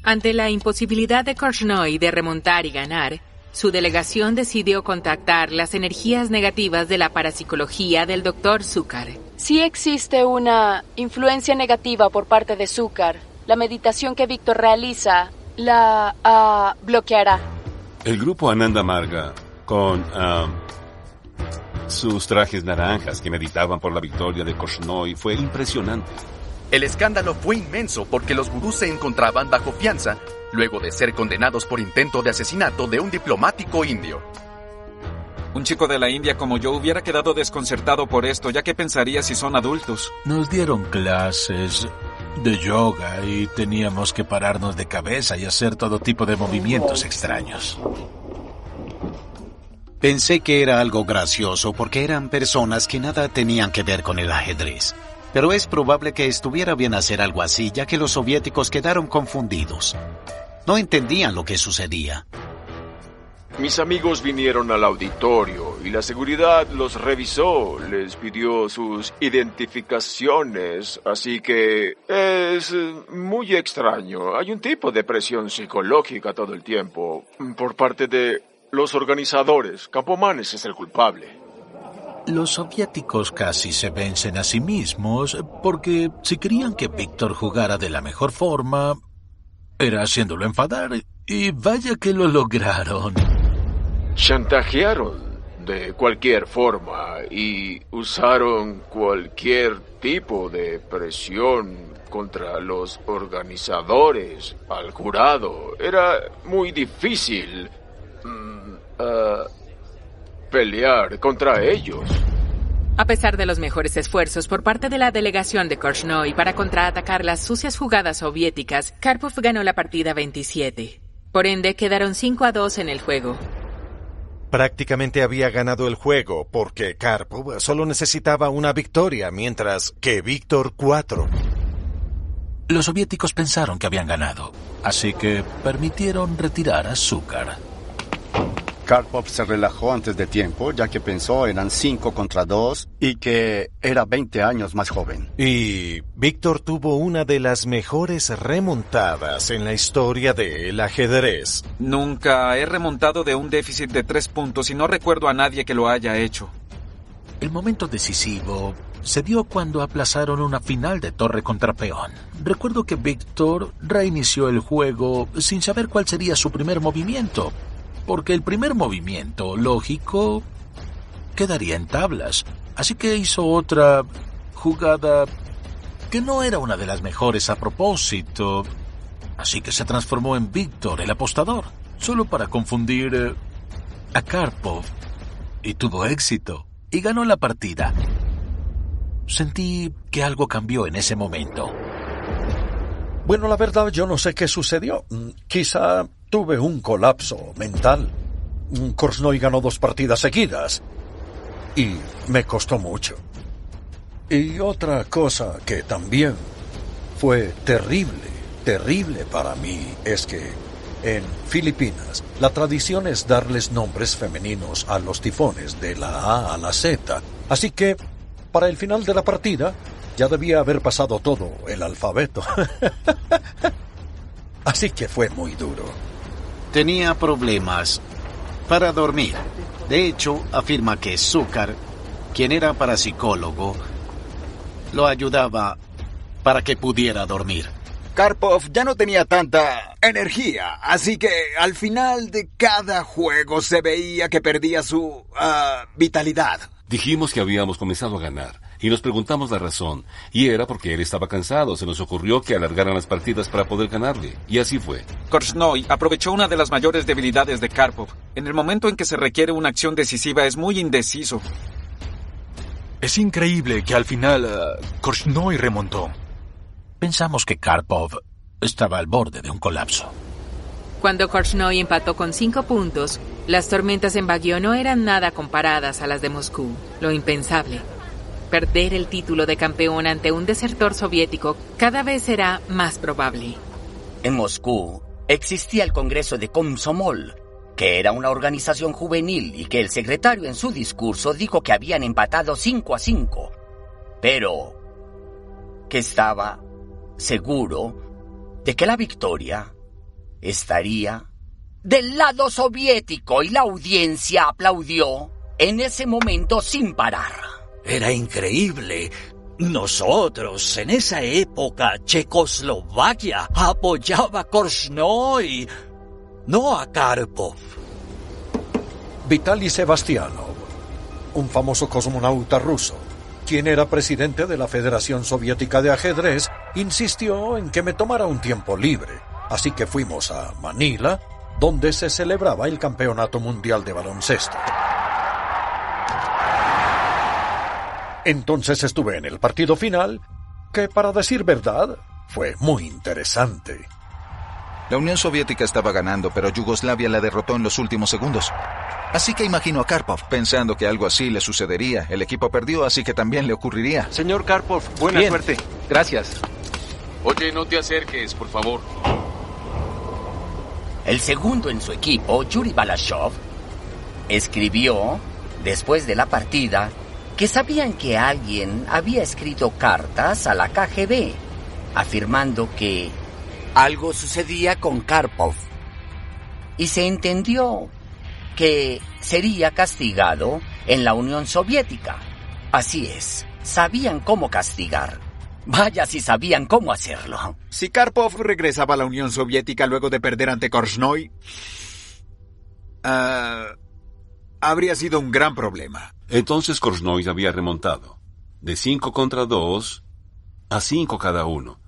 Ante la imposibilidad de Korchnoi de remontar y ganar, su delegación decidió contactar las energías negativas de la parapsicología del Dr. Zucker. Si existe una influencia negativa por parte de Zucker, la meditación que Víctor realiza la bloqueará. El grupo Ananda Marga, con sus trajes naranjas que meditaban por la victoria de Korchnoi, fue impresionante. El escándalo fue inmenso porque los gurús se encontraban bajo fianza luego de ser condenados por intento de asesinato de un diplomático indio. Un chico de la India como yo hubiera quedado desconcertado por esto, ya que pensaría si son adultos. Nos dieron clases de yoga y teníamos que pararnos de cabeza y hacer todo tipo de movimientos extraños. Pensé que era algo gracioso porque eran personas que nada tenían que ver con el ajedrez. Pero es probable que estuviera bien hacer algo así, ya que los soviéticos quedaron confundidos. No entendían lo que sucedía. Mis amigos vinieron al auditorio y la seguridad los revisó, les pidió sus identificaciones, así que es muy extraño. Hay un tipo de presión psicológica todo el tiempo por parte de los organizadores. Campomanes es el culpable. Los soviéticos casi se vencen a sí mismos porque si querían que Víctor jugara de la mejor forma, era haciéndolo enfadar, y vaya que lo lograron. Chantajearon de cualquier forma y usaron cualquier tipo de presión contra los organizadores, al jurado. Era muy difícil pelear contra ellos. A pesar de los mejores esfuerzos por parte de la delegación de Korchnoi para contraatacar las sucias jugadas soviéticas, Karpov ganó la partida 27. Por ende, quedaron 5-2 en el juego. Prácticamente había ganado el juego porque Karpov solo necesitaba una victoria, mientras que Víctor 4. Los soviéticos pensaron que habían ganado, así que permitieron retirar a Zucker. Karpov se relajó antes de tiempo, ya que pensó eran 5-2 y que era 20 años más joven. Y Víctor tuvo una de las mejores remontadas en la historia del ajedrez. Nunca he remontado de un déficit de 3 puntos y no recuerdo a nadie que lo haya hecho. El momento decisivo se dio cuando aplazaron una final de torre contra peón. Recuerdo que Víctor reinició el juego sin saber cuál sería su primer movimiento, porque el primer movimiento lógico quedaría en tablas. Así que hizo otra jugada que no era una de las mejores a propósito. Así que se transformó en Víctor, el apostador, solo para confundir a Karpov. Y tuvo éxito, y ganó la partida. Sentí que algo cambió en ese momento. Bueno, la verdad, yo no sé qué sucedió. Quizá tuve un colapso mental. Korchnoi ganó 2 partidas seguidas y me costó mucho. Y otra cosa que también fue terrible para mí es que en Filipinas la tradición es darles nombres femeninos a los tifones de la A a la Z. Así que para el final de la partida ya debía haber pasado todo el alfabeto. Así que fue muy duro. Tenía problemas para dormir. De hecho, afirma que Zucker, quien era parapsicólogo, lo ayudaba para que pudiera dormir. Karpov ya no tenía tanta energía, así que al final de cada juego se veía que perdía su vitalidad. Dijimos que habíamos comenzado a ganar y nos preguntamos la razón, y era porque él estaba cansado. Se nos ocurrió que alargaran las partidas para poder ganarle, y así fue. Korchnoi aprovechó una de las mayores debilidades de Karpov. En el momento en que se requiere una acción decisiva es muy indeciso. Es increíble que al final Korchnoi remontó. Pensamos que Karpov estaba al borde de un colapso. Cuando Korchnoi empató con 5 puntos, las tormentas en Baguio no eran nada comparadas a las de Moscú. Lo impensable. Perder el título de campeón ante un desertor soviético cada vez será más probable. En Moscú existía el Congreso de Komsomol, que era una organización juvenil y que el secretario en su discurso dijo que habían empatado 5-5, pero que estaba seguro de que la victoria estaría del lado soviético, y la audiencia aplaudió en ese momento sin parar. Era increíble. Nosotros, en esa época, Checoslovaquia apoyaba a Korchnoi, no a Karpov. Vitaly Sebastianov, un famoso cosmonauta ruso, quien era presidente de la Federación Soviética de Ajedrez, insistió en que me tomara un tiempo libre. Así que fuimos a Manila, donde se celebraba el Campeonato Mundial de Baloncesto. Entonces estuve en el partido final, que para decir verdad, fue muy interesante. La Unión Soviética estaba ganando, pero Yugoslavia la derrotó en los últimos segundos. Así que imagino a Karpov pensando que algo así le sucedería. El equipo perdió, así que también le ocurriría. Señor Karpov, buena suerte. Gracias. Oye, no te acerques, por favor. El segundo en su equipo, Yuri Balashov, escribió, después de la partida, que sabían que alguien había escrito cartas a la KGB, afirmando que algo sucedía con Karpov. Y se entendió que sería castigado en la Unión Soviética. Así es, sabían cómo castigar. Vaya si sabían cómo hacerlo. Si Karpov regresaba a la Unión Soviética luego de perder ante Korchnoi, habría sido un gran problema. Entonces Korchnoi había remontado, de 5-2 a 5 cada uno,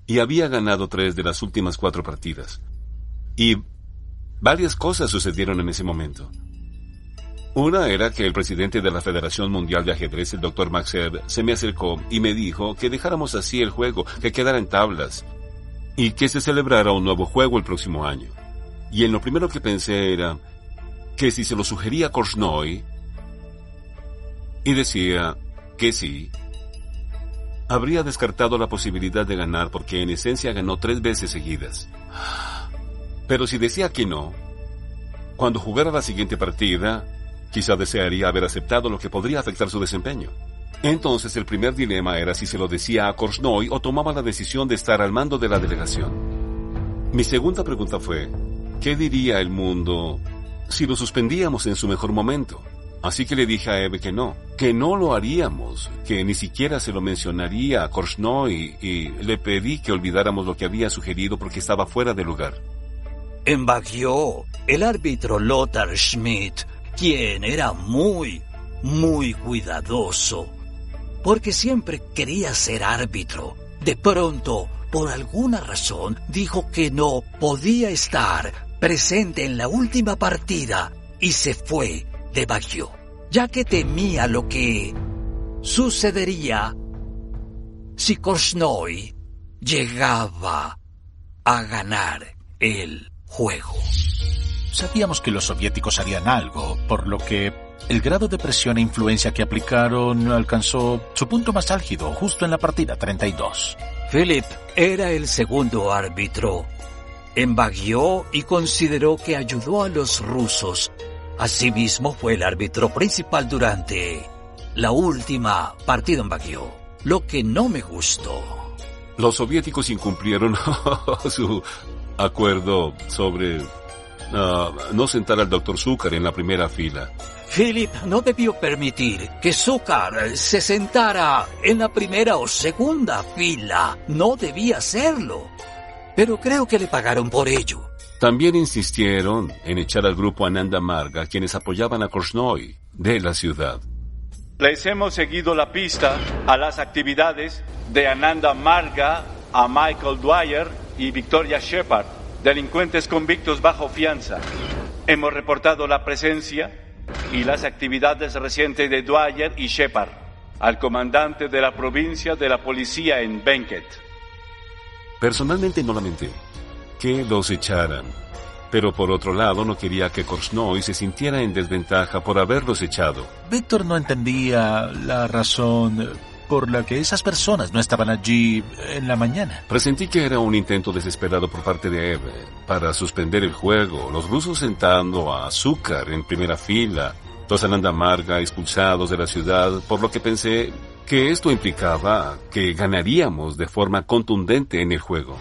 y había ganado 3 de las últimas 4 partidas. Y varias cosas sucedieron en ese momento. Una era que el presidente de la Federación Mundial de Ajedrez, el Dr. Maxer, se me acercó y me dijo que dejáramos así el juego, que quedara en tablas, y que se celebrara un nuevo juego el próximo año. Y en lo primero que pensé era que si se lo sugería a Korchnoi, y decía que sí, habría descartado la posibilidad de ganar porque en esencia ganó 3 veces seguidas. Pero si decía que no, cuando jugara la siguiente partida, quizá desearía haber aceptado lo que podría afectar su desempeño. Entonces el primer dilema era si se lo decía a Korchnoi o tomaba la decisión de estar al mando de la delegación. Mi segunda pregunta fue, ¿qué diría el mundo si lo suspendíamos en su mejor momento? Así que le dije a Eve que no lo haríamos, que ni siquiera se lo mencionaría a Korchnoi, y le pedí que olvidáramos lo que había sugerido porque estaba fuera de lugar. En Baguio, el árbitro Lothar Schmidt, quien era muy cuidadoso, porque siempre quería ser árbitro, de pronto, por alguna razón, dijo que no podía estar presente en la última partida y se fue de Baguio, ya que temía lo que sucedería si Korchnoi llegaba a ganar el juego. Sabíamos que los soviéticos harían algo, por lo que el grado de presión e influencia que aplicaron alcanzó su punto más álgido justo en la partida 32. Philip era el segundo árbitro en Baguio y consideró que ayudó a los rusos. Asimismo, fue el árbitro principal durante la última partida en Baguio, lo que no me gustó. Los soviéticos incumplieron su acuerdo sobre no sentar al Dr. Zucker en la primera fila. Philip no debió permitir que Zucker se sentara en la primera o segunda fila. No debía hacerlo. Pero creo que le pagaron por ello. También insistieron en echar al grupo Ananda Marga, quienes apoyaban a Korchnoi, de la ciudad. Les hemos seguido la pista a las actividades de Ananda Marga, a Michael Dwyer y Victoria Shepard, delincuentes convictos bajo fianza. Hemos reportado la presencia y las actividades recientes de Dwyer y Shepard al comandante de la provincia de la policía en Benket. Personalmente no lamenté que los echaran, pero por otro lado no quería que Korchnoi se sintiera en desventaja por haberlos echado. Víctor no entendía la razón por la que esas personas no estaban allí en la mañana. Presentí que era un intento desesperado por parte de Eve para suspender el juego, los rusos sentando a Zúcar en primera fila, los Ananda Marga expulsados de la ciudad, por lo que pensé que esto implicaba que ganaríamos de forma contundente en el juego.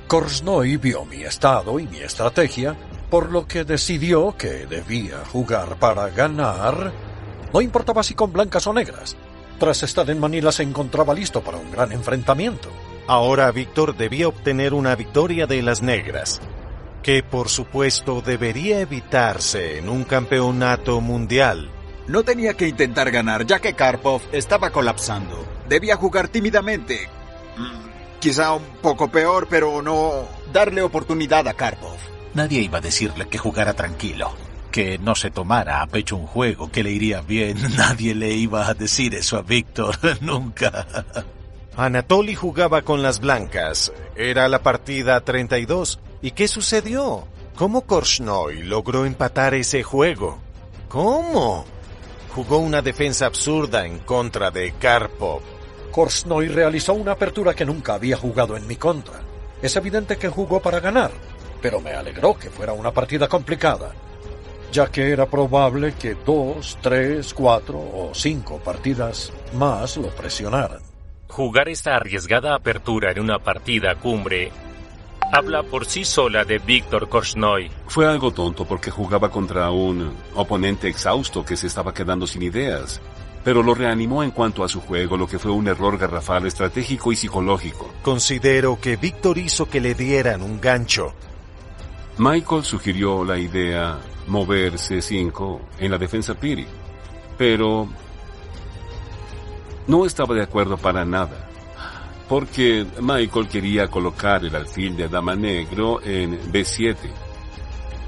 Korchnoi vio mi estado y mi estrategia, por lo que decidió que debía jugar para ganar, no importaba si con blancas o negras. Tras estar en Manila se encontraba listo para un gran enfrentamiento. Ahora Víctor debía obtener una victoria de las negras, que por supuesto debería evitarse en un campeonato mundial. No tenía que intentar ganar, ya que Karpov estaba colapsando. Debía jugar tímidamente. Quizá un poco peor, pero no darle oportunidad a Karpov. Nadie iba a decirle que jugara tranquilo, que no se tomara a pecho un juego, que le iría bien. Nadie le iba a decir eso a Víctor, nunca. Anatoly jugaba con las blancas. Era la partida 32. ¿Y qué sucedió? ¿Cómo Korchnoi logró empatar ese juego? ¿Cómo? Jugó una defensa absurda en contra de Karpov. Korchnoi realizó una apertura que nunca había jugado en mi contra. Es evidente que jugó para ganar, pero me alegró que fuera una partida complicada, ya que era probable que 2, 3, 4 o 5 partidas más lo presionaran. Jugar esta arriesgada apertura en una partida cumbre habla por sí sola de Víctor Korchnoi. Fue algo tonto porque jugaba contra un oponente exhausto que se estaba quedando sin ideas, pero lo reanimó en cuanto a su juego, lo que fue un error garrafal estratégico y psicológico. Considero que Víctor hizo que le dieran un gancho. Michael sugirió la idea mover C5 en la defensa Piri, pero no estaba de acuerdo para nada, porque Michael quería colocar el alfil de dama negro en B7,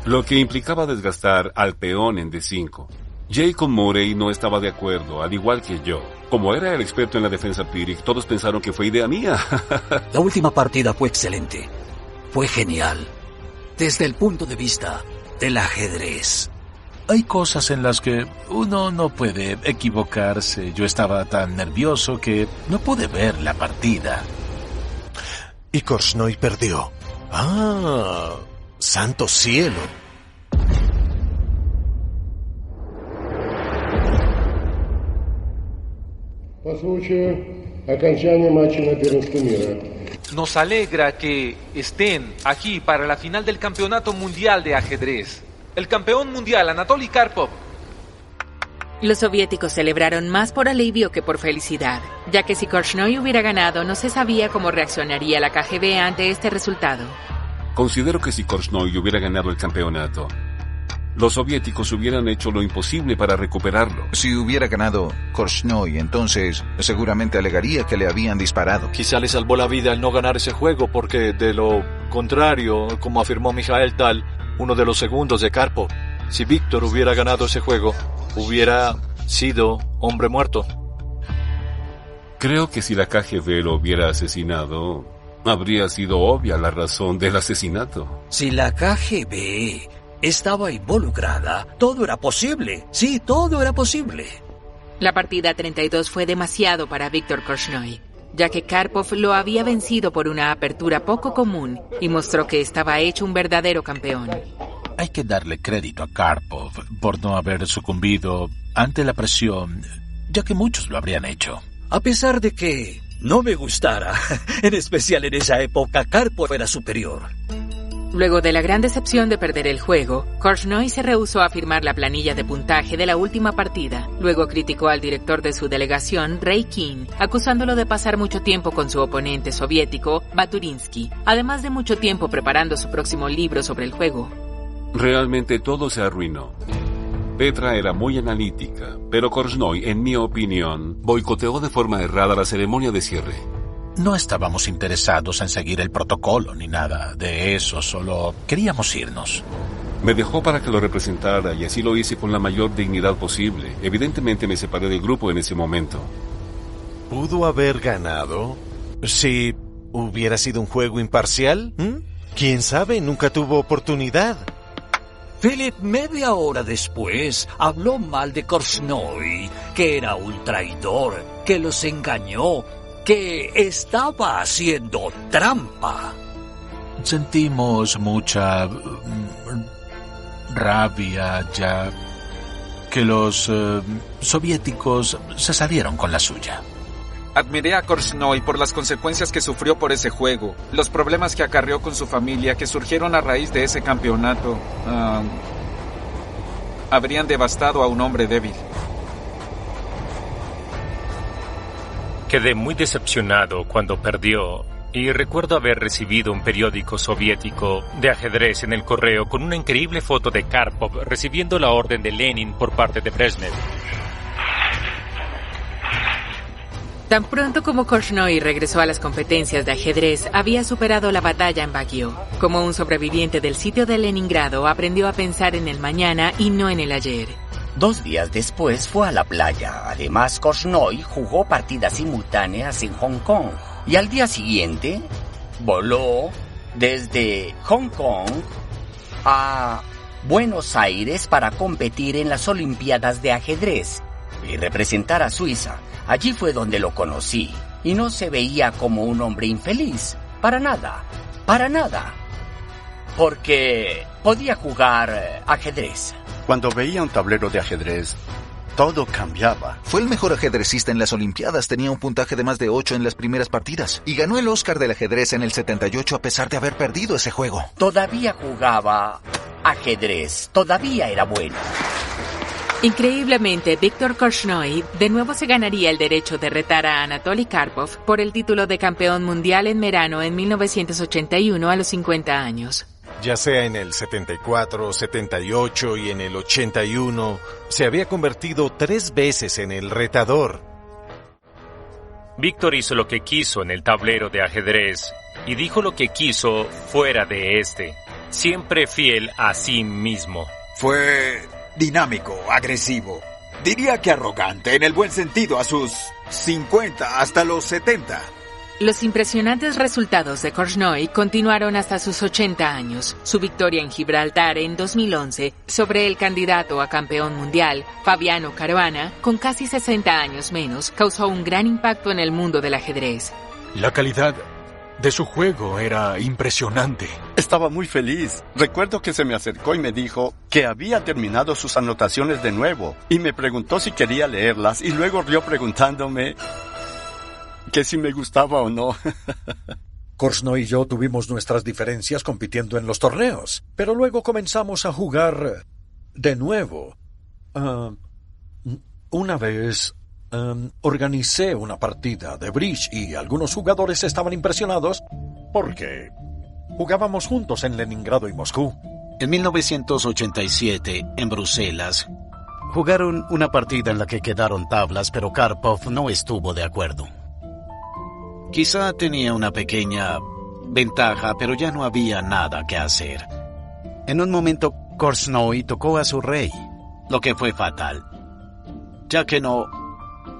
lo que implicaba desgastar al peón en D5. Jacob Murray no estaba de acuerdo, al igual que yo. Como era el experto en la defensa Pyrrhic, todos pensaron que fue idea mía. La última partida fue excelente. Fue genial. Desde el punto de vista del ajedrez. Hay cosas en las que uno no puede equivocarse. Yo estaba tan nervioso que no pude ver la partida. Y Korchnoi perdió. ¡Ah! ¡Santo cielo! Nos alegra que estén aquí para la final del Campeonato Mundial de Ajedrez. El campeón mundial, Anatoly Karpov. Los soviéticos celebraron más por alivio que por felicidad, ya que si Korchnoi hubiera ganado, no se sabía cómo reaccionaría la KGB ante este resultado. Considero que si Korchnoi hubiera ganado el campeonato, los soviéticos hubieran hecho lo imposible para recuperarlo. Si hubiera ganado Korchnoi, entonces seguramente alegaría que le habían disparado. Quizá le salvó la vida al no ganar ese juego, porque de lo contrario, como afirmó Mikhail Tal, uno de los segundos de Karpov, si Víctor hubiera ganado ese juego, hubiera sido hombre muerto. Creo que si la KGB lo hubiera asesinado, habría sido obvia la razón del asesinato. Si la KGB estaba involucrada, todo era posible. Sí, todo era posible. La partida 32 fue demasiado para Víctor Korchnoi, ya que Karpov lo había vencido por una apertura poco común y mostró que estaba hecho un verdadero campeón. Hay que darle crédito a Karpov por no haber sucumbido ante la presión, ya que muchos lo habrían hecho. A pesar de que no me gustara, en especial en esa época, Karpov era superior. Luego de la gran decepción de perder el juego, Korchnoi se rehusó a firmar la planilla de puntaje de la última partida. Luego criticó al director de su delegación, Ray King, acusándolo de pasar mucho tiempo con su oponente soviético, Baturinsky, además de mucho tiempo preparando su próximo libro sobre el juego. Realmente todo se arruinó. Petra era muy analítica, pero Korchnoi, en mi opinión, boicoteó de forma errada la ceremonia de cierre. No estábamos interesados en seguir el protocolo ni nada de eso, solo queríamos irnos. Me dejó para que lo representara y así lo hice con la mayor dignidad posible. Evidentemente me separé del grupo en ese momento. ¿Pudo haber ganado si hubiera sido un juego imparcial? ¿Quién sabe? Nunca tuvo oportunidad. Philip, media hora después, habló mal de Korchnoi, que era un traidor, que los engañó, que estaba haciendo trampa. Sentimos mucha rabia ya que los soviéticos se salieron con la suya. Admiré a Korchnoi por las consecuencias que sufrió por ese juego, los problemas que acarreó con su familia que surgieron a raíz de ese campeonato. Habrían devastado a un hombre débil. Quedé muy decepcionado cuando perdió y recuerdo haber recibido un periódico soviético de ajedrez en el correo con una increíble foto de Karpov recibiendo la orden de Lenin por parte de Brezhnev. Tan pronto como Korchnoi regresó a las competencias de ajedrez, había superado la batalla en Baguio. Como un sobreviviente del sitio de Leningrado, aprendió a pensar en el mañana y no en el ayer. 2 días después fue a la playa. Además, Korchnoi jugó partidas simultáneas en Hong Kong. Y al día siguiente, voló desde Hong Kong a Buenos Aires para competir en las Olimpiadas de ajedrez y representar a Suiza. Allí fue donde lo conocí, y no se veía como un hombre infeliz, para nada, porque podía jugar ajedrez. Cuando veía un tablero de ajedrez, todo cambiaba. Fue el mejor ajedrecista en las Olimpiadas, tenía un puntaje de más de 8 en las primeras partidas, y ganó el Oscar del ajedrez en el 78 a pesar de haber perdido ese juego. Todavía jugaba ajedrez, todavía era bueno. Increíblemente, Viktor Korchnoi de nuevo se ganaría el derecho de retar a Anatoly Karpov por el título de campeón mundial en verano en 1981 a los 50 años. Ya sea en el 74, 78 y en el 81, se había convertido 3 veces en el retador. Víctor hizo lo que quiso en el tablero de ajedrez y dijo lo que quiso fuera de este, siempre fiel a sí mismo. Fue dinámico, agresivo, diría que arrogante en el buen sentido a sus 50 hasta los 70. Los impresionantes resultados de Korchnoi continuaron hasta sus 80 años. Su victoria en Gibraltar en 2011 sobre el candidato a campeón mundial, Fabiano Caruana, con casi 60 años menos, causó un gran impacto en el mundo del ajedrez. La calidad de su juego era impresionante. Estaba muy feliz. Recuerdo que se me acercó y me dijo que había terminado sus anotaciones de nuevo y me preguntó si quería leerlas y luego rió preguntándome que si me gustaba o no. Korchnoi y yo tuvimos nuestras diferencias compitiendo en los torneos, pero luego comenzamos a jugar de nuevo. Una vez organicé una partida de bridge y algunos jugadores estaban impresionados porque jugábamos juntos en Leningrado y Moscú. En 1987, en Bruselas, jugaron una partida en la que quedaron tablas, pero Karpov no estuvo de acuerdo. Quizá tenía una pequeña ventaja, pero ya no había nada que hacer. En un momento, Korchnoi tocó a su rey, lo que fue fatal, ya que no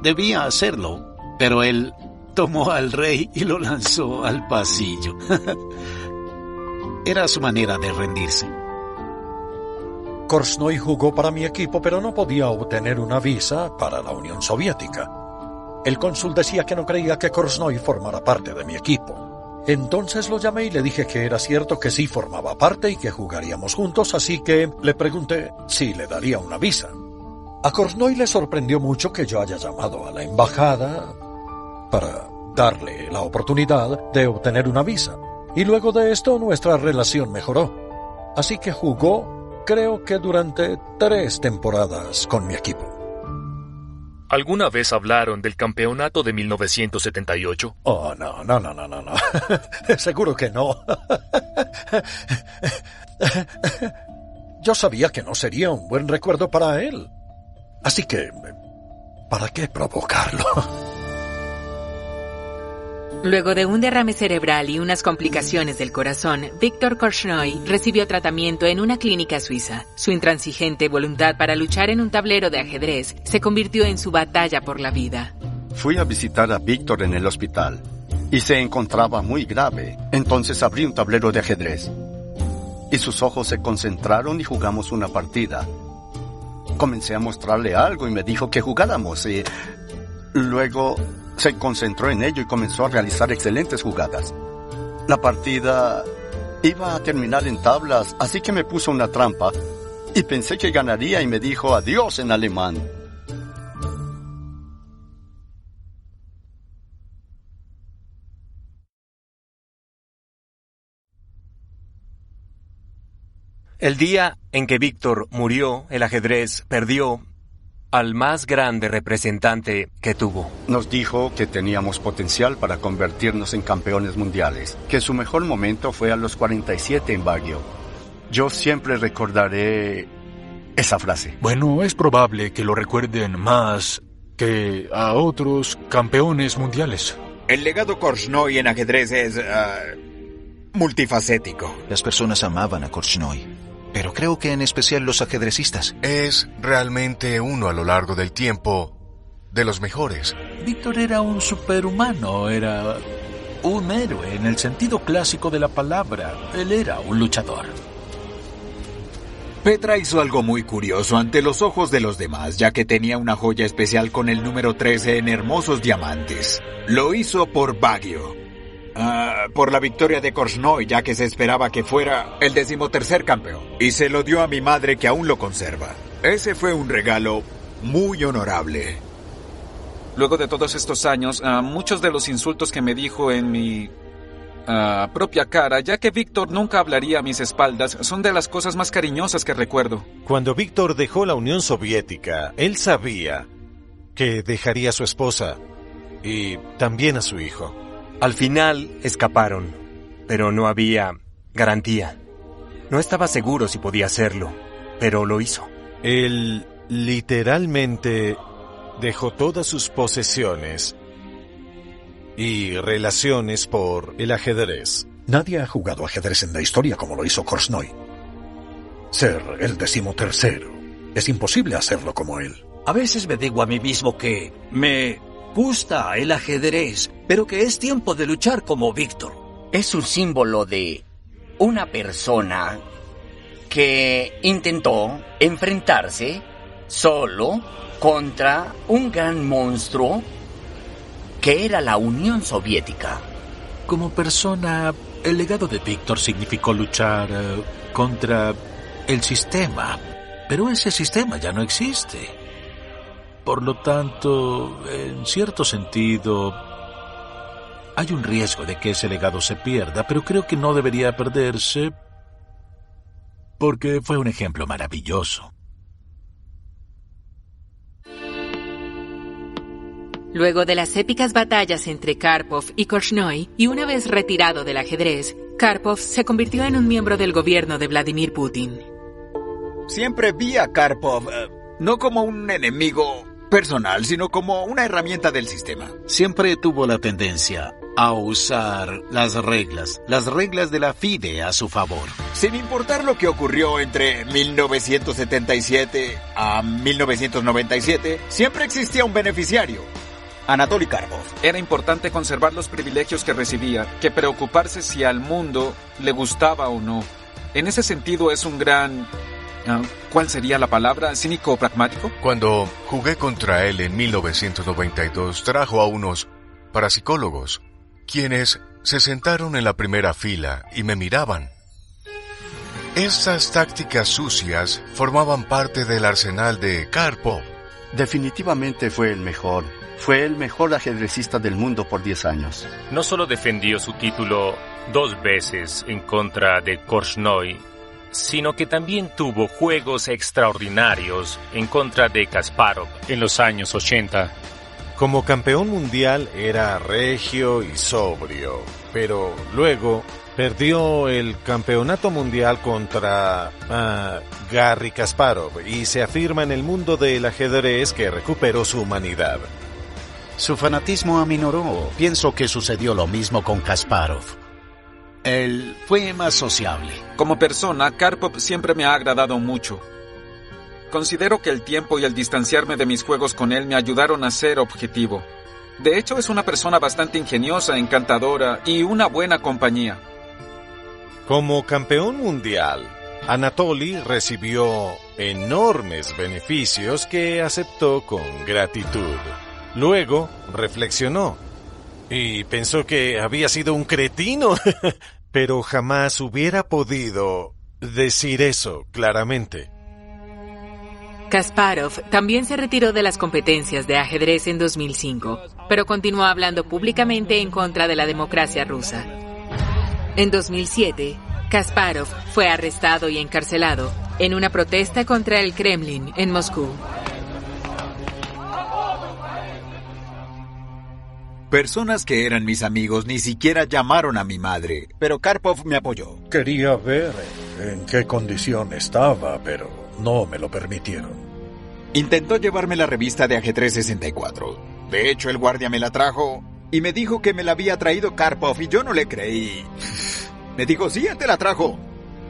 debía hacerlo, pero él tomó al rey y lo lanzó al pasillo. Era su manera de rendirse. Korchnoi jugó para mi equipo, pero no podía obtener una visa para la Unión Soviética. El cónsul decía que no creía que Korchnoi formara parte de mi equipo. Entonces lo llamé y le dije que era cierto que sí formaba parte y que jugaríamos juntos, así que le pregunté si le daría una visa. A Korchnoi le sorprendió mucho que yo haya llamado a la embajada para darle la oportunidad de obtener una visa. Y luego de esto nuestra relación mejoró. Así que jugó, creo que durante 3 temporadas con mi equipo. ¿Alguna vez hablaron del campeonato de 1978? Oh, no. Seguro que no. Yo sabía que no sería un buen recuerdo para él. Así que, ¿para qué provocarlo? Luego de un derrame cerebral y unas complicaciones del corazón, Viktor Korchnoi recibió tratamiento en una clínica suiza. Su intransigente voluntad para luchar en un tablero de ajedrez se convirtió en su batalla por la vida. Fui a visitar a Víctor en el hospital y se encontraba muy grave. Entonces abrí un tablero de ajedrez y sus ojos se concentraron y jugamos una partida. Comencé a mostrarle algo y me dijo que jugáramos y luego se concentró en ello y comenzó a realizar excelentes jugadas. La partida iba a terminar en tablas, así que me puso una trampa y pensé que ganaría y me dijo adiós en alemán. El día en que Víctor murió, el ajedrez perdió al más grande representante que tuvo. Nos dijo que teníamos potencial para convertirnos en campeones mundiales, que su mejor momento fue a los 47 en Baguio. Yo siempre recordaré esa frase. Bueno, es probable que lo recuerden más que a otros campeones mundiales. El legado Korchnoi en ajedrez es multifacético. Las personas amaban a Korchnoi, pero creo que en especial los ajedrecistas. Es realmente uno a lo largo del tiempo de los mejores. Víctor era un superhumano, era un héroe en el sentido clásico de la palabra. Él era un luchador. Petra hizo algo muy curioso ante los ojos de los demás, ya que tenía una joya especial con el número 13 en hermosos diamantes. Lo hizo por Baguio. Por la victoria de Korchnoi, ya que se esperaba que fuera el 13º campeón. Y se lo dio a mi madre, que aún lo conserva. Ese fue un regalo muy honorable. Luego de todos estos años, muchos de los insultos que me dijo en mi propia cara, ya que Víctor nunca hablaría a mis espaldas, son de las cosas más cariñosas que recuerdo. Cuando Víctor dejó la Unión Soviética, él sabía que dejaría a su esposa y también a su hijo. Al final escaparon, pero no había garantía. No estaba seguro si podía hacerlo, pero lo hizo. Él literalmente dejó todas sus posesiones y relaciones por el ajedrez. Nadie ha jugado ajedrez en la historia como lo hizo Korchnoi. Ser el 13º. Es imposible hacerlo como él. A veces me digo a mí mismo que me gusta el ajedrez, pero que es tiempo de luchar como Víctor. Es un símbolo de una persona que intentó enfrentarse solo contra un gran monstruo que era la Unión Soviética. Como persona, el legado de Víctor significó luchar contra el sistema, pero ese sistema ya no existe. Por lo tanto, en cierto sentido, hay un riesgo de que ese legado se pierda, pero creo que no debería perderse porque fue un ejemplo maravilloso. Luego de las épicas batallas entre Karpov y Korchnoi, y una vez retirado del ajedrez, Karpov se convirtió en un miembro del gobierno de Vladimir Putin. Siempre vi a Karpov no como un enemigo personal, sino como una herramienta del sistema. Siempre tuvo la tendencia a usar las reglas de la FIDE a su favor. Sin importar lo que ocurrió entre 1977 a 1997, siempre existía un beneficiario: Anatoly Karpov. Era importante conservar los privilegios que recibía, que preocuparse si al mundo le gustaba o no. En ese sentido es un gran... ¿cuál sería la palabra? ¿Cínico o pragmático? Cuando jugué contra él en 1992, trajo a unos parapsicólogos, quienes se sentaron en la primera fila y me miraban. Estas tácticas sucias formaban parte del arsenal de Karpov. Definitivamente fue el mejor. Fue el mejor ajedrecista del mundo por 10 años. No solo defendió su título 2 veces en contra de Korchnoi, sino que también tuvo juegos extraordinarios en contra de Kasparov en los años 80. Como campeón mundial era regio y sobrio, pero luego perdió el campeonato mundial contra Garry Kasparov y se afirma en el mundo del ajedrez que recuperó su humanidad. Su fanatismo aminoró. Pienso que sucedió lo mismo con Kasparov. Él fue más sociable. Como persona, Karpov siempre me ha agradado mucho. Considero que el tiempo y el distanciarme de mis juegos con él me ayudaron a ser objetivo. De hecho, es una persona bastante ingeniosa, encantadora y una buena compañía. Como campeón mundial, Anatoly recibió enormes beneficios que aceptó con gratitud. Luego reflexionó y pensó que había sido un cretino, pero jamás hubiera podido decir eso claramente. Kasparov también se retiró de las competencias de ajedrez en 2005, pero continuó hablando públicamente en contra de la democracia rusa. En 2007, Kasparov fue arrestado y encarcelado en una protesta contra el Kremlin en Moscú. Personas que eran mis amigos ni siquiera llamaron a mi madre, pero Karpov me apoyó. Quería ver en qué condición estaba, pero no me lo permitieron. Intentó llevarme la revista de ajedrez 64. De hecho, el guardia me la trajo y me dijo que me la había traído Karpov y yo no le creí. Me dijo, sí, él te la trajo.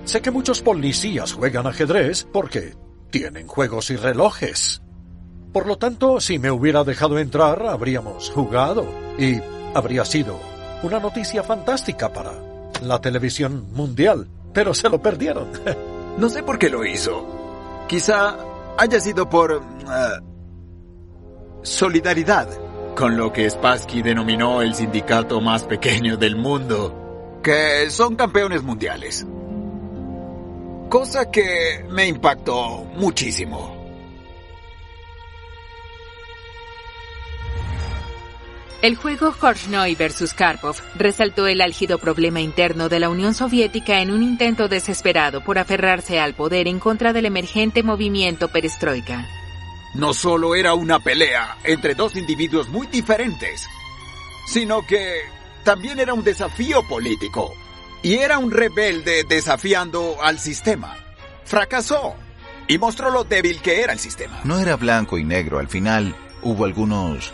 Sé que muchos policías juegan ajedrez porque tienen juegos y relojes. Por lo tanto, si me hubiera dejado entrar, habríamos jugado y habría sido una noticia fantástica para la televisión mundial, pero se lo perdieron. No sé por qué lo hizo. Quizá haya sido por solidaridad con lo que Spassky denominó el sindicato más pequeño del mundo, que son campeones mundiales. Cosa que me impactó muchísimo. El juego Korchnoi vs. Karpov resaltó el álgido problema interno de la Unión Soviética en un intento desesperado por aferrarse al poder en contra del emergente movimiento perestroika. No solo era una pelea entre dos individuos muy diferentes, sino que también era un desafío político. Y era un rebelde desafiando al sistema. Fracasó y mostró lo débil que era el sistema. No era blanco y negro, al final hubo algunos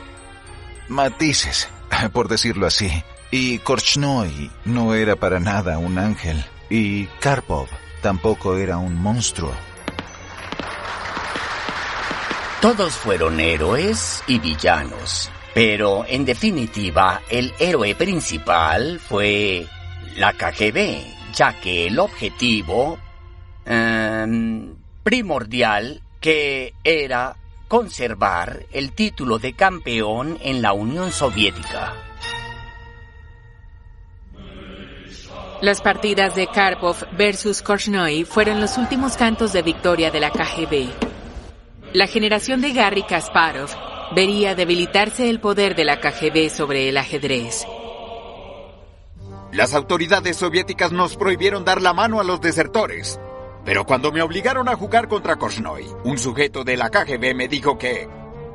matices, por decirlo así. Y Korchnoi no era para nada un ángel. Y Karpov tampoco era un monstruo. Todos fueron héroes y villanos, pero en definitiva el héroe principal fue la KGB, ya que el objetivo primordial que era conservar el título de campeón en la Unión Soviética. Las partidas de Karpov versus Korchnoi fueron los últimos cantos de victoria de la KGB. La generación de Garry Kasparov vería debilitarse el poder de la KGB sobre el ajedrez. Las autoridades soviéticas nos prohibieron dar la mano a los desertores. Pero cuando me obligaron a jugar contra Korchnoi, un sujeto de la KGB me dijo que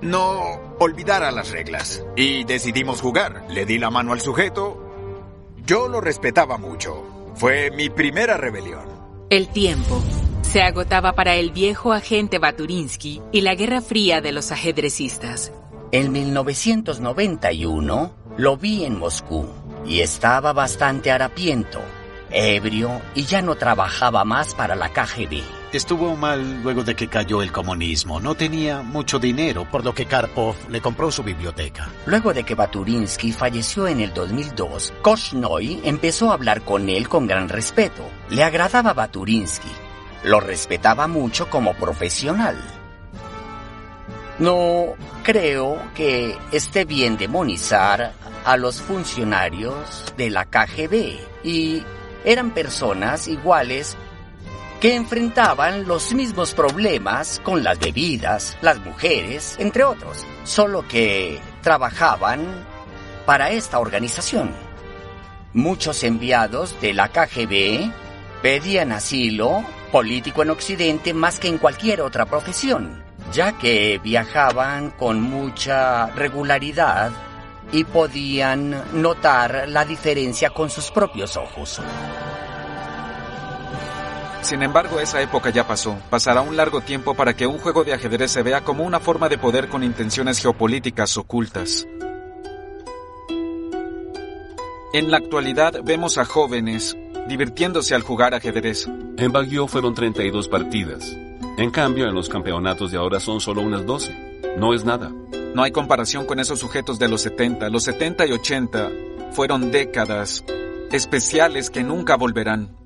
no olvidara las reglas. Y decidimos jugar. Le di la mano al sujeto. Yo lo respetaba mucho. Fue mi primera rebelión. El tiempo se agotaba para el viejo agente Baturinsky y la Guerra Fría de los ajedrecistas. En 1991 lo vi en Moscú y estaba bastante harapiento, ebrio y ya no trabajaba más para la KGB. Estuvo mal luego de que cayó el comunismo. No tenía mucho dinero, por lo que Karpov le compró su biblioteca. Luego de que Baturinsky falleció en el 2002, Korchnoi empezó a hablar con él con gran respeto. Le agradaba Baturinsky. Lo respetaba mucho como profesional. No creo que esté bien demonizar a los funcionarios de la KGB y eran personas iguales que enfrentaban los mismos problemas con las bebidas, las mujeres, entre otros, solo que trabajaban para esta organización. Muchos enviados de la KGB pedían asilo político en Occidente más que en cualquier otra profesión, ya que viajaban con mucha regularidad y podían notar la diferencia con sus propios ojos. Sin embargo, esa época ya pasó. Pasará un largo tiempo para que un juego de ajedrez se vea como una forma de poder con intenciones geopolíticas ocultas. En la actualidad vemos a jóvenes divirtiéndose al jugar ajedrez. En Baguio fueron 32 partidas. En cambio, en los campeonatos de ahora son solo unas 12. No es nada. No hay comparación con esos sujetos de los 70. Los 70 y 80 fueron décadas especiales que nunca volverán.